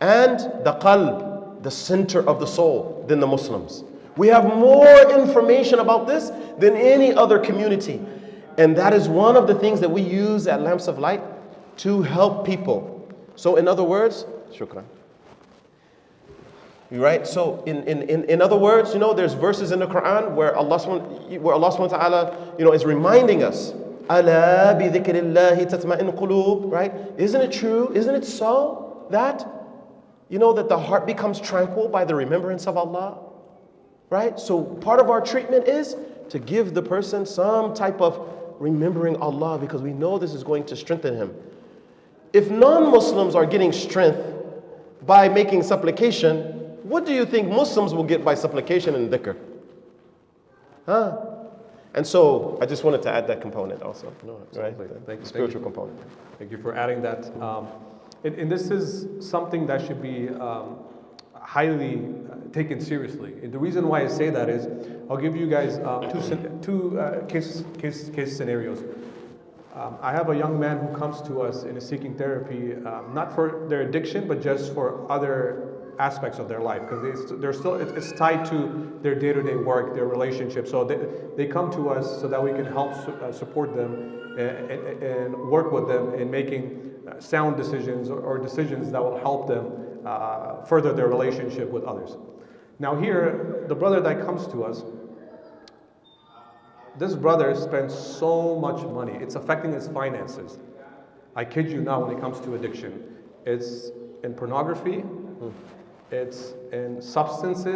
and the qalb, the center of the soul, than the Muslims. We have more information about this than any other community. And that is one of the things that we use at Lamps of Light to help people. So in other words, shukran. Right? So in other words, there's verses in the Quran where Allah subhanahu wa ta'ala, is reminding us, Ala bi dhikrillahi tatma'in qulub, right? Isn't it true? Isn't it so that You know that the heart becomes tranquil by the remembrance of Allah, right? So part of our treatment is to give the person some type of remembering Allah, because we know this is going to strengthen him. If non-Muslims are getting strength by making supplication, what do you think Muslims will get by supplication and dhikr? Huh? And so I just wanted to add that component also, right? Thank you. Spiritual component. Thank you for adding that. And this is something that should be highly taken seriously. And the reason why I say that is, I'll give you guys two case scenarios. I have a young man who comes to us and is seeking therapy, not for their addiction, but just for other aspects of their life, because it's tied to their day-to-day work, their relationship. So they come to us so that we can help support them and work with them in making sound decisions or decisions that will help them further their relationship with others. Now here, the brother that comes to us, this brother spends so much money. It's affecting his finances. I kid you not, when it comes to addiction. It's in pornography, it's in substance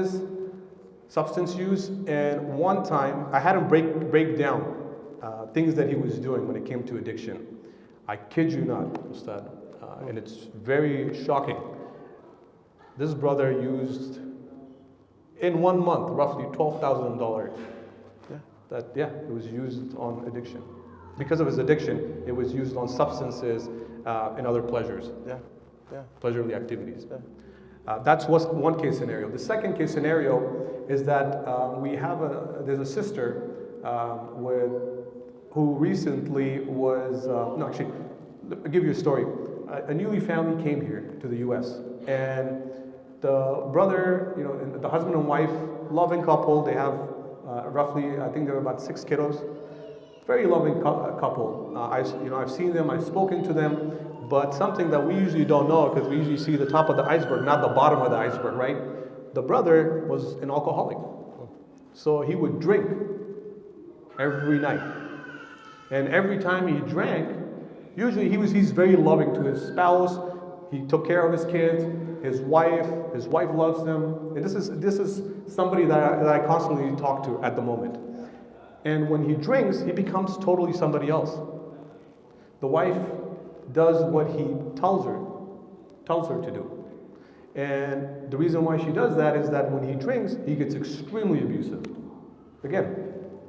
use, and one time I had him break down things that he was doing when it came to addiction. I kid you not, Ustadh, and it's very shocking. This brother used, in 1 month, roughly $12,000. It was used on addiction. Because of his addiction, it was used on substances and other pleasures, pleasurable activities. That's one case scenario. The second case scenario is that there's a sister who recently was, I'll give you a story. A newly family came here to the US, and the brother, the husband and wife, loving couple, they have roughly, I think they're about 6 kiddos. Very loving couple. I've seen them, I've spoken to them, but something that we usually don't know, because we usually see the top of the iceberg, not the bottom of the iceberg, right? The brother was an alcoholic. So he would drink every night. And every time he drank, usually he's very loving to his spouse. He took care of his kids, his wife loves him. And this is somebody that I constantly talk to at the moment. And when he drinks, he becomes totally somebody else. The wife does what he tells her to do. And the reason why she does that is that when he drinks, he gets extremely abusive. Again,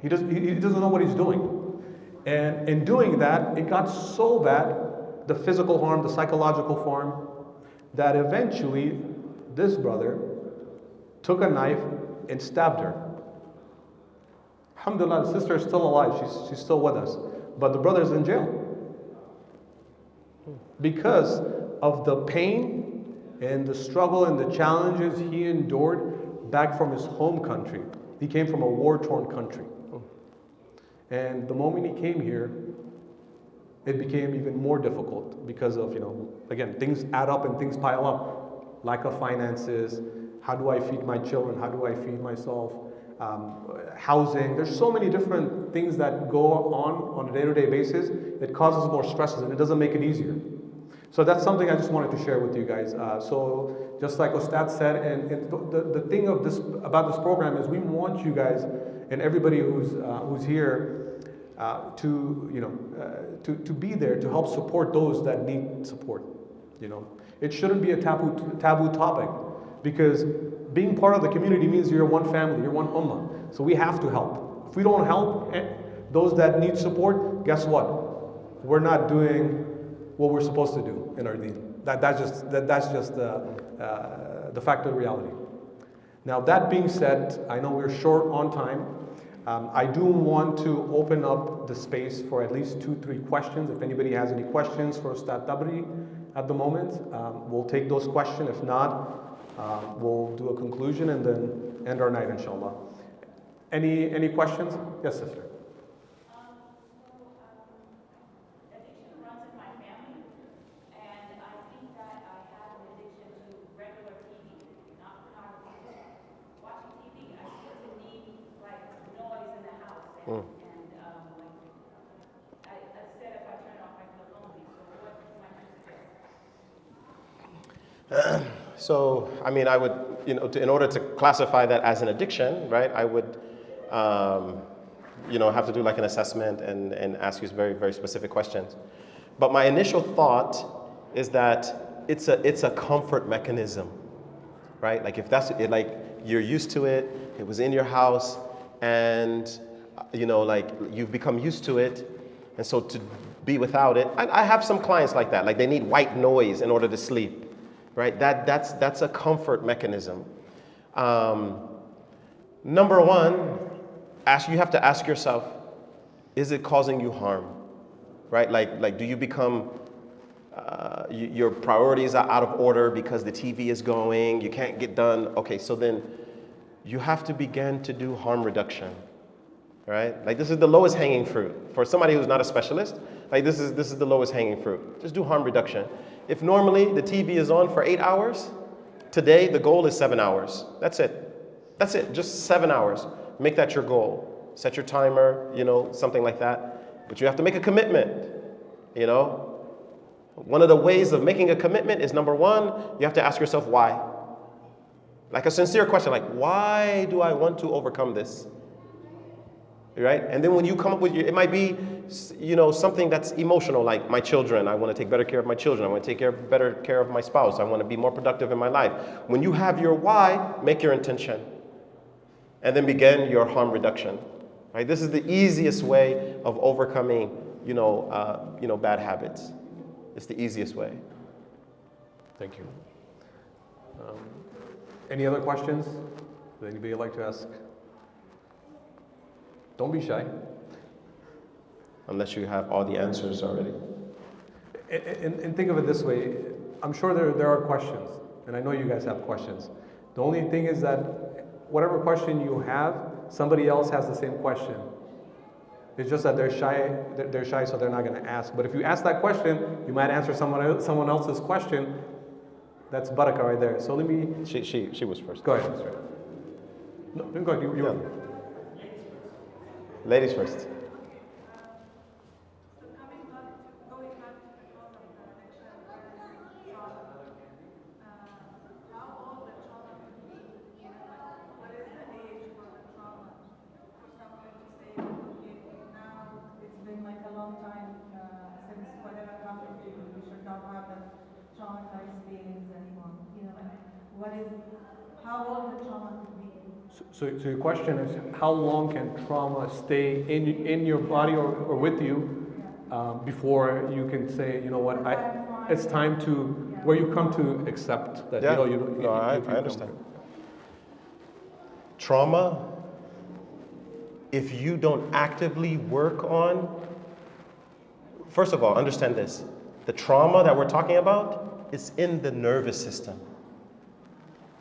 he doesn't know what he's doing. And in doing that, it got so bad, the physical harm, the psychological harm, that eventually this brother took a knife and stabbed her. Alhamdulillah, the sister is still alive, she's still with us. But the brother's in jail because of the pain and the struggle and the challenges he endured back from his home country. He came from a war-torn country. And the moment he came here, it became even more difficult because of, again, things add up and things pile up. Lack of finances, how do I feed my children, how do I feed myself, housing. There's so many different things that go on a day-to-day basis. It causes more stresses and it doesn't make it easier. So that's something I just wanted to share with you guys. So just like Ustadh said, and the thing about this program is we want you guys and everybody who's here to be there to help support those that need support. It shouldn't be a taboo topic, because being part of the community means you're one family, you're one ummah. So we have to help. If we don't help those that need support, guess what? We're not doing what we're supposed to do in our deen. That's just the fact of reality. Now that being said, I know we're short on time. I do want to open up the space for at least 2-3 questions. If anybody has any questions for Ustadh Tabari at the moment, we'll take those questions. If not, we'll do a conclusion and then end our night, inshallah. Any questions? Yes, sister. Addiction runs in my family, and I think that I have an addiction to regular TV, not pornography. Watching TV, I seem to need noise in the house, and I said if I turn it off, I feel lonely. So what might you suggest? So, I mean, I would, in order to classify that as an addiction, right, I would, have to do like an assessment and ask you very, very specific questions. But my initial thought is that it's a comfort mechanism, right? Like if that's it, like you're used to it, it was in your house, and like you've become used to it, and so to be without it, I have some clients like that, like they need white noise in order to sleep, right? That's a comfort mechanism. Number one, you have to ask yourself, is it causing you harm, right? Like do you become your priorities are out of order because the TV is going, you can't get done. Okay, so then you have to begin to do harm reduction, right? Like this is the lowest hanging fruit. For somebody who's not a specialist, like this is the lowest hanging fruit. Just do harm reduction. If normally the TV is on for 8 hours, today the goal is 7 hours. That's it. That's it, just 7 hours. Make that your goal. Set your timer, something like that. But you have to make a commitment, One of the ways of making a commitment is, number one, you have to ask yourself why. Like a sincere question, like, why do I want to overcome this? Right? And then when you come up with it might be, something that's emotional, like my children. I want to take better care of my children. I want to take better care of my spouse. I want to be more productive in my life. When you have your why, make your intention. And then begin your harm reduction. Right? This is the easiest way of overcoming, bad habits. It's the easiest way. Thank you. Any other questions? Would anybody like to ask? Don't be shy. Unless you have all the answers already. And think of it this way. I'm sure there are questions, and I know you guys have questions. The only thing is that whatever question you have, somebody else has the same question. It's just that they're shy, so they're not going to ask. But if you ask that question, you might answer someone else's question. That's barakah right there. So let me... She was first. Go ahead. No, go ahead. You Ladies first. So going back to the cause of the addiction, trauma. How old the trauma could be? What is the age for the trauma? For someone to say, okay, now it's been like a long time since whatever happened to you, we should not have that traumatized feelings anymore. How old the trauma could be? So your question is, how long can trauma stay in your body or with you before you can say, you know what, it's time to, where you come to accept that, I I understand. Trauma, if you don't actively work on, first of all, understand this. The trauma that we're talking about is in the nervous system.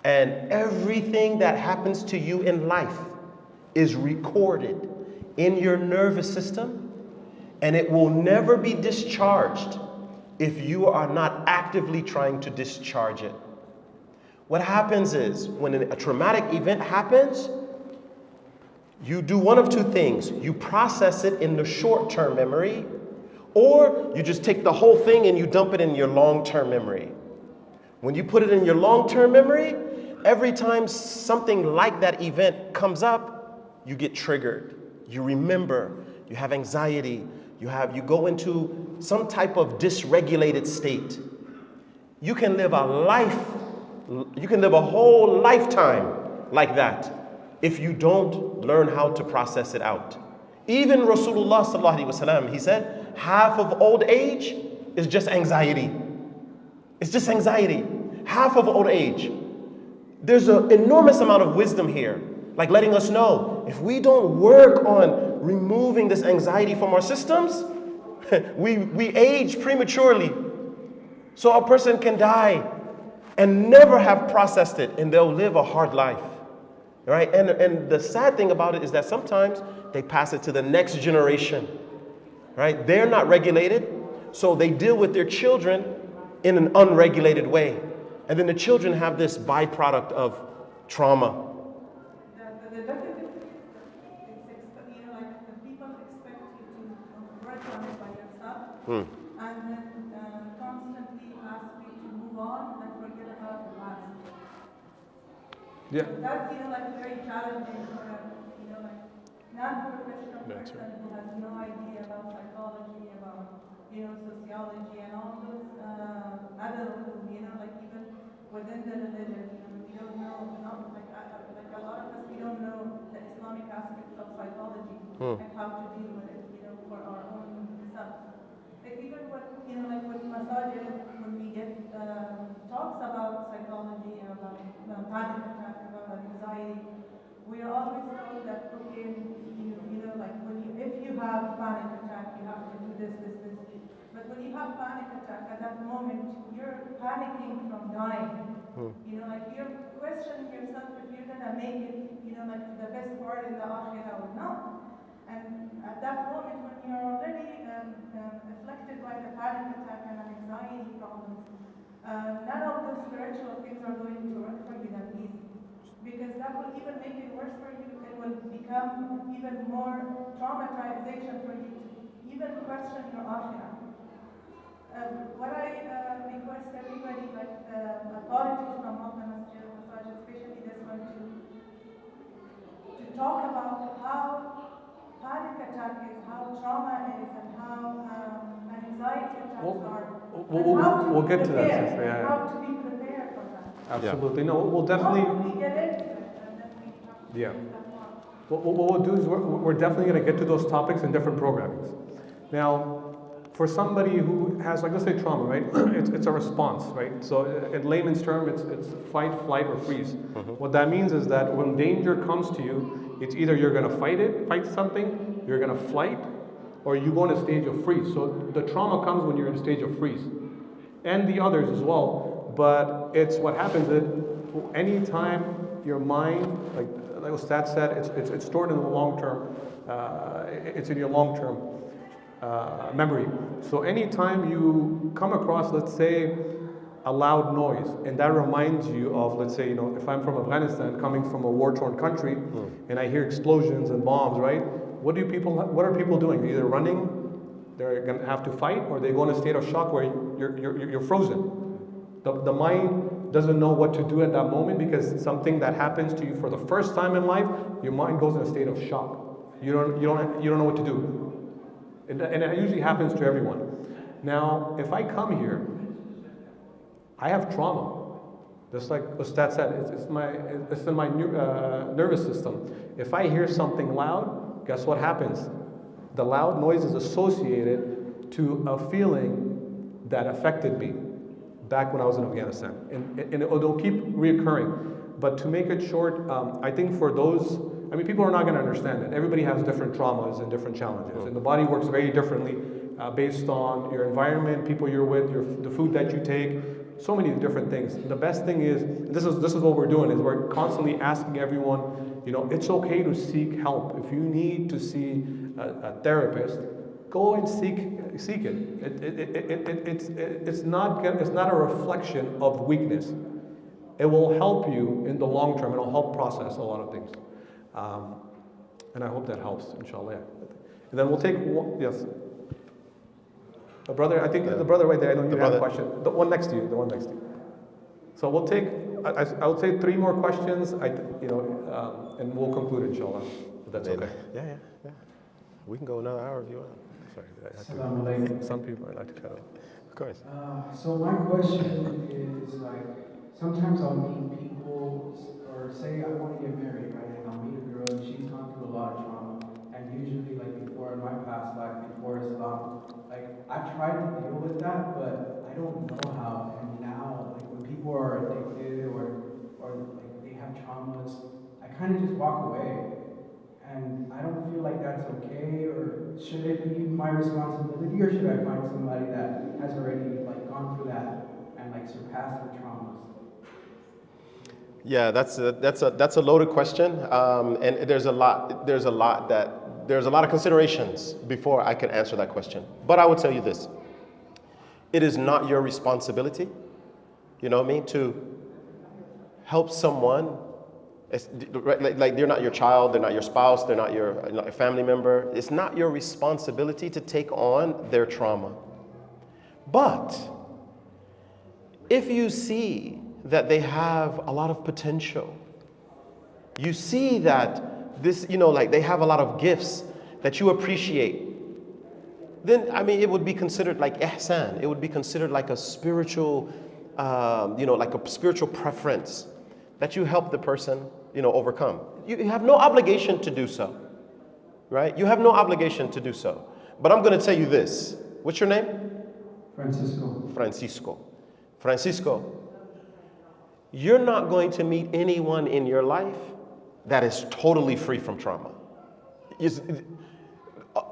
And everything that happens to you in life is recorded in your nervous system, and it will never be discharged if you are not actively trying to discharge it. What happens is, when a traumatic event happens, you do one of two things. You process it in the short-term memory, or you just take the whole thing and you dump it in your long-term memory. When you put it in your long-term memory, every time something like that event comes up, you get triggered. You remember, you have anxiety, you go into some type of dysregulated state. You can live a whole lifetime like that if you don't learn how to process it out. Even Rasulullah sallallahu alaihi wasallam, he said, half of old age is just anxiety. It's just anxiety. Half of old age. There's an enormous amount of wisdom here, like letting us know, if we don't work on removing this anxiety from our systems, we age prematurely. So a person can die and never have processed it, and they'll live a hard life. Right? And the sad thing about it is that sometimes they pass it to the next generation. Right? They're not regulated, so they deal with their children in an unregulated way. And then the children have this byproduct of trauma. The difficulty is, like the people expect you to work on it by yourself, and then constantly ask you to move on and forget about the past. Yeah. So that's, like very challenging for a, like non-professional That's person who has no idea about psychology, about, sociology and all those other, like even within the religion, we don't know, not like a lot of us, we don't know the Islamic aspects of psychology and how to deal with it, for our own self. Like even with, like with massages, when we get talks about psychology, about panic attack, about anxiety, we are always told that, okay, like if you have panic attack, you have to do this, this, this. But when you have panic attack, at that moment, you're panicking from dying. Like you're questioning yourself if you're gonna make it, like to the best part in the akhirah or not. And at that moment, when you're already afflicted by the panic attack and anxiety problems, none of those spiritual things are going to work for you that easy. Because that will even make it worse for you. It will become even more traumatization for you to even question your akhirah. What I request everybody, like apologies from all the masjid, especially this one, to talk about how panic attack is, how trauma is, and how anxiety attacks are. We'll get to that, sister. Yeah. How to be prepared for that. Absolutely. No, we'll definitely. How we get into it, and then we have to Yeah. do that more. What we'll do is we're definitely going to get to those topics in different programmings. Now, for somebody who has, like, let's say trauma, right? It's a response, right? So in layman's term, it's fight, flight, or freeze. What that means is that when danger comes to you, it's either you're going to fight something, you're going to flight, or you go in a stage of freeze. So the trauma comes when you're in a stage of freeze, and the others as well. But it's what happens is anytime your mind, like Ustadh said, it's stored in the long term. It's in your long term memory. So anytime you come across, let's say, a loud noise, and that reminds you of, let's say, if I'm from Afghanistan, coming from a war-torn country, and I hear explosions and bombs, right? What are people doing? Either running, they're going to have to fight, or they go in a state of shock where you're frozen. The mind doesn't know what to do at that moment because something that happens to you for the first time in life, your mind goes in a state of shock. You don't know what to do. And it usually happens to everyone. Now, if I come here, I have trauma. Just like Ustadh said, it's in my nervous system. If I hear something loud, guess what happens? The loud noise is associated to a feeling that affected me back when I was in Afghanistan. And it'll keep reoccurring. But to make it short, I think for those, people are not going to understand it. Everybody has different traumas and different challenges. And the body works very differently based on your environment, people you're with, the food that you take, so many different things. The best thing is, this is what we're doing, is we're constantly asking everyone, it's okay to seek help. If you need to see a therapist, go and seek it. It's not a reflection of weakness. It will help you in the long term. It'll help process a lot of things. And I hope that helps, inshallah. And then we'll take yes. The brother, I think the brother right there, I know you have a question. The one next to you, So we'll take, I would say 3 more questions, and we'll conclude, inshallah. If that's okay. Yeah. We can go another hour if you want. Sorry, some people I like to cut it. Of course. So my question is, like, sometimes I'll meet people, or say I want to get married, right? And I'll meet a girl and she's gone through a lot of trauma. And usually, like before in my past life, before Islam, like I've tried to deal with that, but I don't know how. And now, like when people are addicted or like they have traumas, I kind of just walk away. And I don't feel like that's okay, or should it be my responsibility, or should I find somebody that has already like gone through that and like surpassed their traumas? Yeah, that's a loaded question, and there's a lot of considerations before I can answer that question. But I would tell you this: it is not your responsibility, to help someone. Like they're not your child, they're not your spouse, they're not your family member. It's not your responsibility to take on their trauma. But if you see that they have a lot of potential you see that this, like they have a lot of gifts that you appreciate, then, it would be considered like ihsan. It would be considered like a spiritual, like a spiritual preference that you help the person, overcome. You have no obligation to do so, right? You have no obligation to do so. But I'm going to tell you this. What's your name? Francisco, you're not going to meet anyone in your life that is totally free from trauma.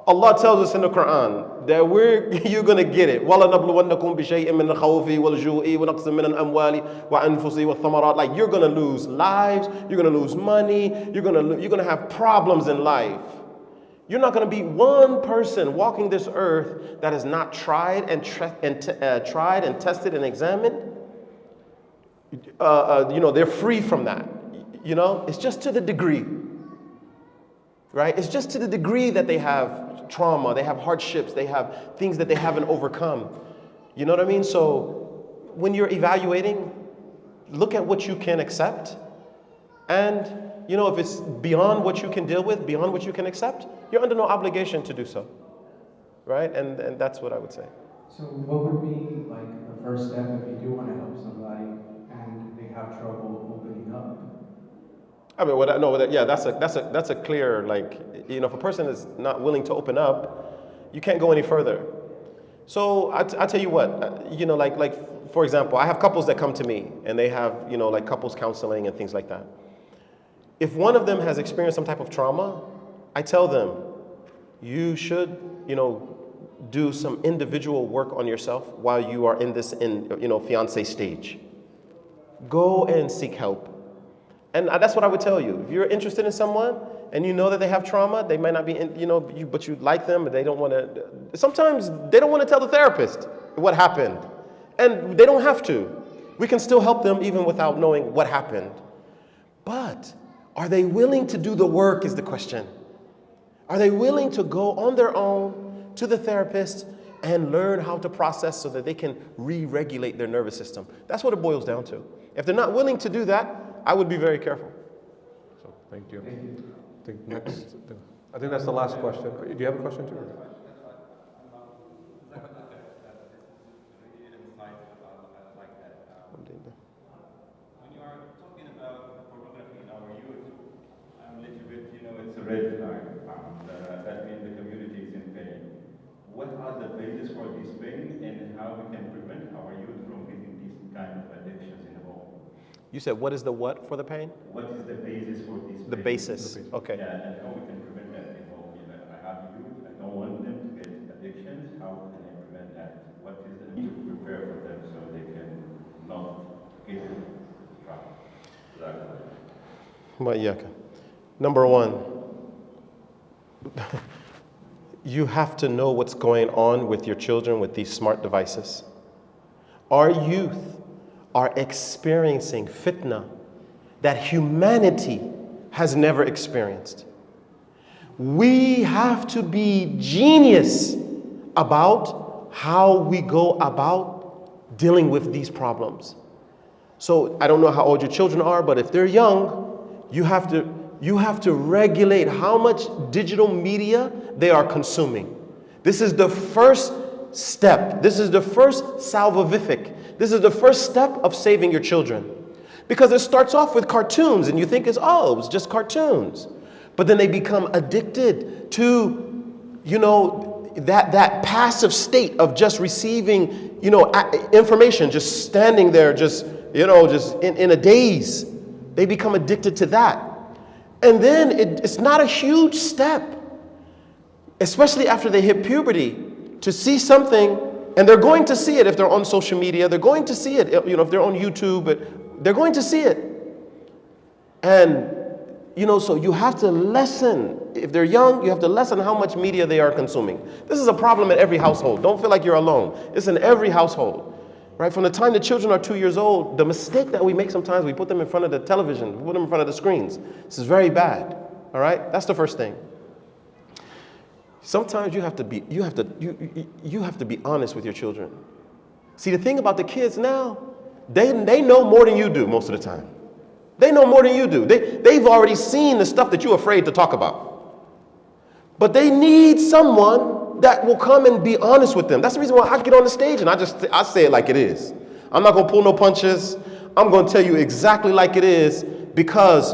Allah tells us in the Quran that you're going to get it. Like, you're going to lose lives, you're going to lose money, you're going to have problems in life. You're not going to be one person walking this earth that is not tried and tested and examined. They're free from that. It's just to the degree, right? It's just to the degree that they have trauma, they have hardships, they have things that they haven't overcome. You know what I mean? So when you're evaluating, look at what you can accept, and if it's beyond what you can deal with, beyond what you can accept, you're under no obligation to do so, right? And that's what I would say. So what would be like the first step if you do want to help somebody and they have trouble opening up? That's a clear, like, if a person is not willing to open up, you can't go any further. So I tell you what, like for example, I have couples that come to me and they have, like couples counseling and things like that. If one of them has experienced some type of trauma, I tell them, you should, do some individual work on yourself while you are in this, fiancé stage. Go and seek help. And that's what I would tell you. If you're interested in someone and you know that they have trauma, they might not be, but you like them, but they don't want to. Sometimes they don't want to tell the therapist what happened. And they don't have to. We can still help them even without knowing what happened. But are they willing to do the work is the question. Are they willing to go on their own to the therapist and learn how to process so that they can re-regulate their nervous system? That's what it boils down to. If they're not willing to do that, I would be very careful. So, thank you. I think that's the last question. Do you have a question too? When you are talking about pornography in our youth, I'm a little bit, it's a red flag. That means the community is in pain. What are the bases for this pain and how we can prevent our youth from getting these kind of addictions in the home? You said what is the what for the pain? What is the basis for this pain? The basis. Okay. Yeah, and how we can prevent that in home. I have youth, I don't want them to get addictions. How can I prevent that? What is the need to prepare for them so they can not get trapped? Number one, you have to know what's going on with your children with these smart devices. Our youth are experiencing fitna that humanity has never experienced. We have to be genius about how we go about dealing with these problems. So I don't know how old your children are, but if they're young, you have to regulate how much digital media they are consuming. This is the first step. This is the first salvific. This is the first step of saving your children. Because it starts off with cartoons and you think it was just cartoons. But then they become addicted to, that passive state of just receiving, information, just standing there, just in a daze. They become addicted to that. And then it's not a huge step, especially after they hit puberty, to see something, and they're going to see it if they're on social media, they're going to see it, if they're on YouTube, but they're going to see it. And, so you have to lessen, if they're young, you have to lessen how much media they are consuming. This is a problem in every household. Don't feel like you're alone. It's in every household. Right? From the time the children are 2 years old, the mistake that we make sometimes, we put them in front of the television, we put them in front of the screens. This is very bad. All right? That's the first thing. Sometimes you have to be honest with your children. See, the thing about the kids now, they know more than you do most of the time. They know more than you do. They've already seen the stuff that you're afraid to talk about. But they need someone that will come and be honest with them. That's the reason why I get on the stage and I say it like it is. I'm not going to pull no punches. I'm going to tell you exactly like it is, because,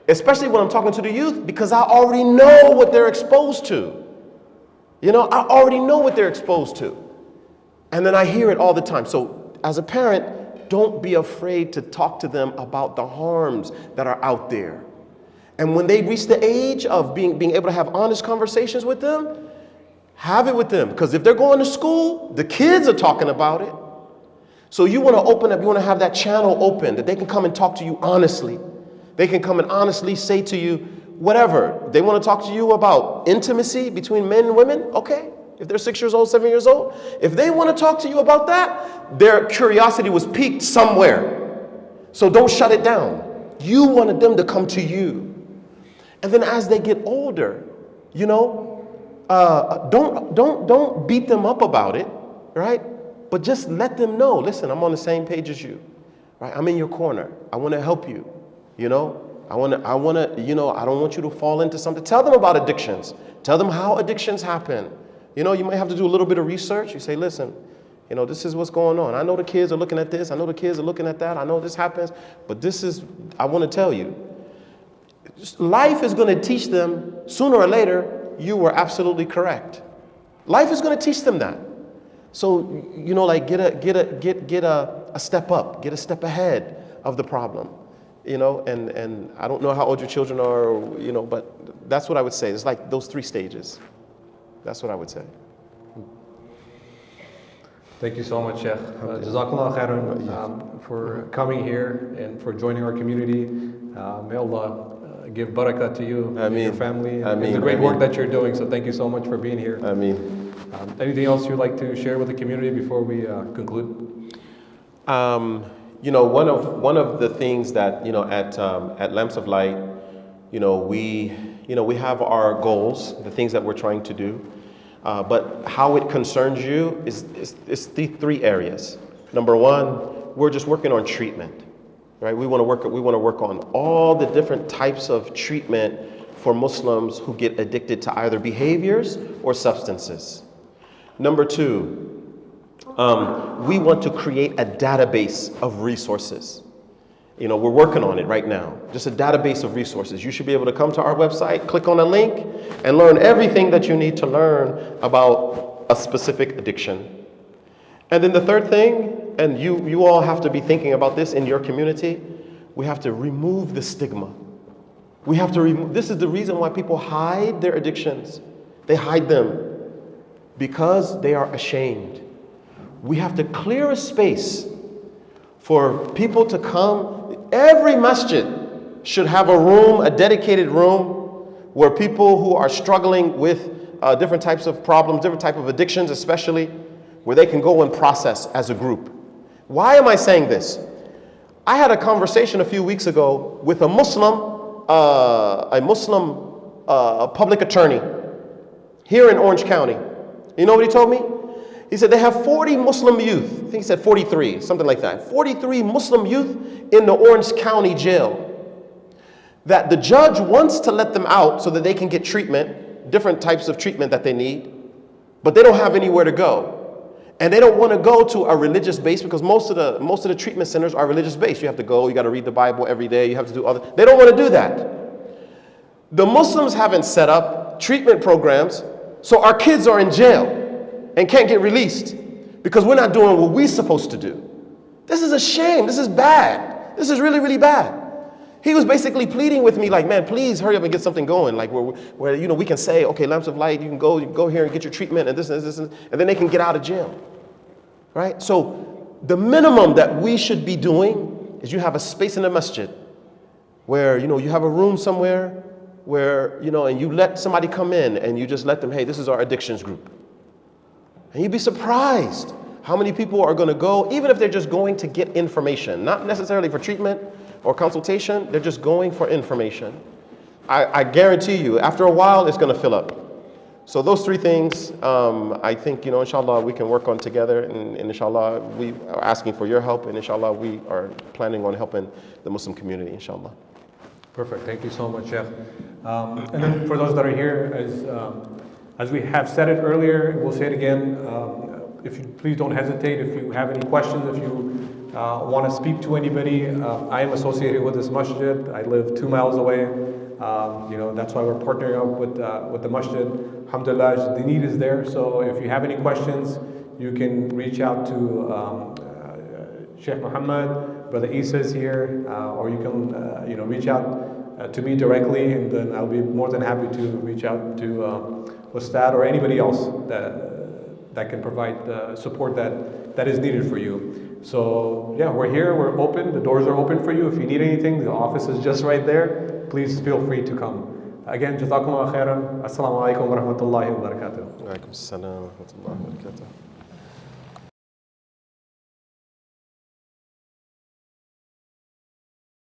especially when I'm talking to the youth, because I already know what they're exposed to. You know, I already know what they're exposed to. And then I hear it all the time. So as a parent, don't be afraid to talk to them about the harms that are out there. And when they reach the age of being able to have honest conversations with them, have it with them. Because if they're going to school, the kids are talking about it. So you want to open up, you want to have that channel open that they can come and talk to you honestly. They can come and honestly say to you whatever. They want to talk to you about intimacy between men and women, okay. If they're 6 years old, 7 years old, if they want to talk to you about that, their curiosity was piqued somewhere. So don't shut it down. You wanted them to come to you. And then as they get older, you know, don't beat them up about it, right? But just let them know, listen, I'm on the same page as you, right? I'm in your corner. I want to help you, you know? I want to, you know, I don't want you to fall into something. Tell them about addictions. Tell them how addictions happen. You know, you might have to do a little bit of research. You say, listen, you know, this is what's going on. I know the kids are looking at this. I know the kids are looking at that. I know this happens. But this is, I want to tell you, life is going to teach them sooner or later, you were absolutely correct. Life is going to teach them that. So, you know, like get a step up, get a step ahead of the problem, you know, and I don't know how old your children are, you know, but that's what I would say. It's like those 3 stages. That's what I would say. Thank you so much, Sheikh. Jazakallah khairan for coming here and for joining our community. May Allah give barakah to you and your family and the great work that you're doing. So thank you so much for being here. Ameen. Anything else you'd like to share with the community before we conclude? You know, one of the things that, you know, at Lamps of Light, you know, we have our goals, the things that we're trying to do, but how it concerns you is the 3 areas. Number 1, we're just working on treatment, right? We want to work on all the different types of treatment for Muslims who get addicted to either behaviors or substances. Number 2, we want to create a database of resources. You know, we're working on it right now. Just a database of resources. You should be able to come to our website, click on a link, and learn everything that you need to learn about a specific addiction. And then the 3rd thing, and you all have to be thinking about this in your community, we have to remove the stigma. We have to remove, this is the reason why people hide their addictions. They hide them because they are ashamed. We have to clear a space for people to come. Every masjid should have a room, a dedicated room, where people who are struggling with different types of problems, different type of addictions especially, where they can go and process as a group. Why am I saying this? I had a conversation a few weeks ago with a Muslim public attorney here in Orange County. You know what he told me? He said they have 40 Muslim youth. I think he said 43, something like that. 43 Muslim youth in the Orange County jail. That the judge wants to let them out so that they can get treatment, different types of treatment that they need, but they don't have anywhere to go. And they don't want to go to a religious base, because most of the treatment centers are religious based. You have to go, you got to read the Bible every day, you have to do other. They don't want to do that. The Muslims haven't set up treatment programs, so our kids are in jail and can't get released because we're not doing what we're supposed to do. This is a shame. This is bad. This is really, really bad. He was basically pleading with me like, man, please hurry up and get something going. Like where you know, we can say, okay, Lamps of Light, you can go here and get your treatment and this and this, and then they can get out of jail. Right? So the minimum that we should be doing is you have a space in the masjid where, you know, you have a room somewhere where, you know, and you let somebody come in and you just let them, hey, this is our addictions group. And you'd be surprised how many people are going to go, even if they're just going to get information, not necessarily for treatment or consultation, they're just going for information. I guarantee you, after a while, it's going to fill up. So those three things, I think, inshallah, we can work on together, and inshallah, we are asking for your help, and inshallah, we are planning on helping the Muslim community, inshallah. Perfect. Thank you so much, Sheikh. And then for those that are here, as we have said it earlier, we'll say it again. If you please don't hesitate. If you have any questions, if you want to speak to anybody, I am associated with this masjid. I live 2 miles away. That's why we're partnering up with the masjid. Alhamdulillah, the need is there. So if you have any questions, you can reach out to Sheikh Muhammad, Brother Isa is here, or you can reach out to me directly, and then I'll be more than happy to reach out to Ustadh or anybody else that can provide the support that is needed for you. So yeah, we're here, we're open, the doors are open for you. If you need anything, the office is just right there. Please feel free to come. Again, Jazakumullah khairan. Assalamu alaikum wa rahmatullahi wa barakatuh. Wa alaikum assalam wa rahmatullahi wa barakatuh.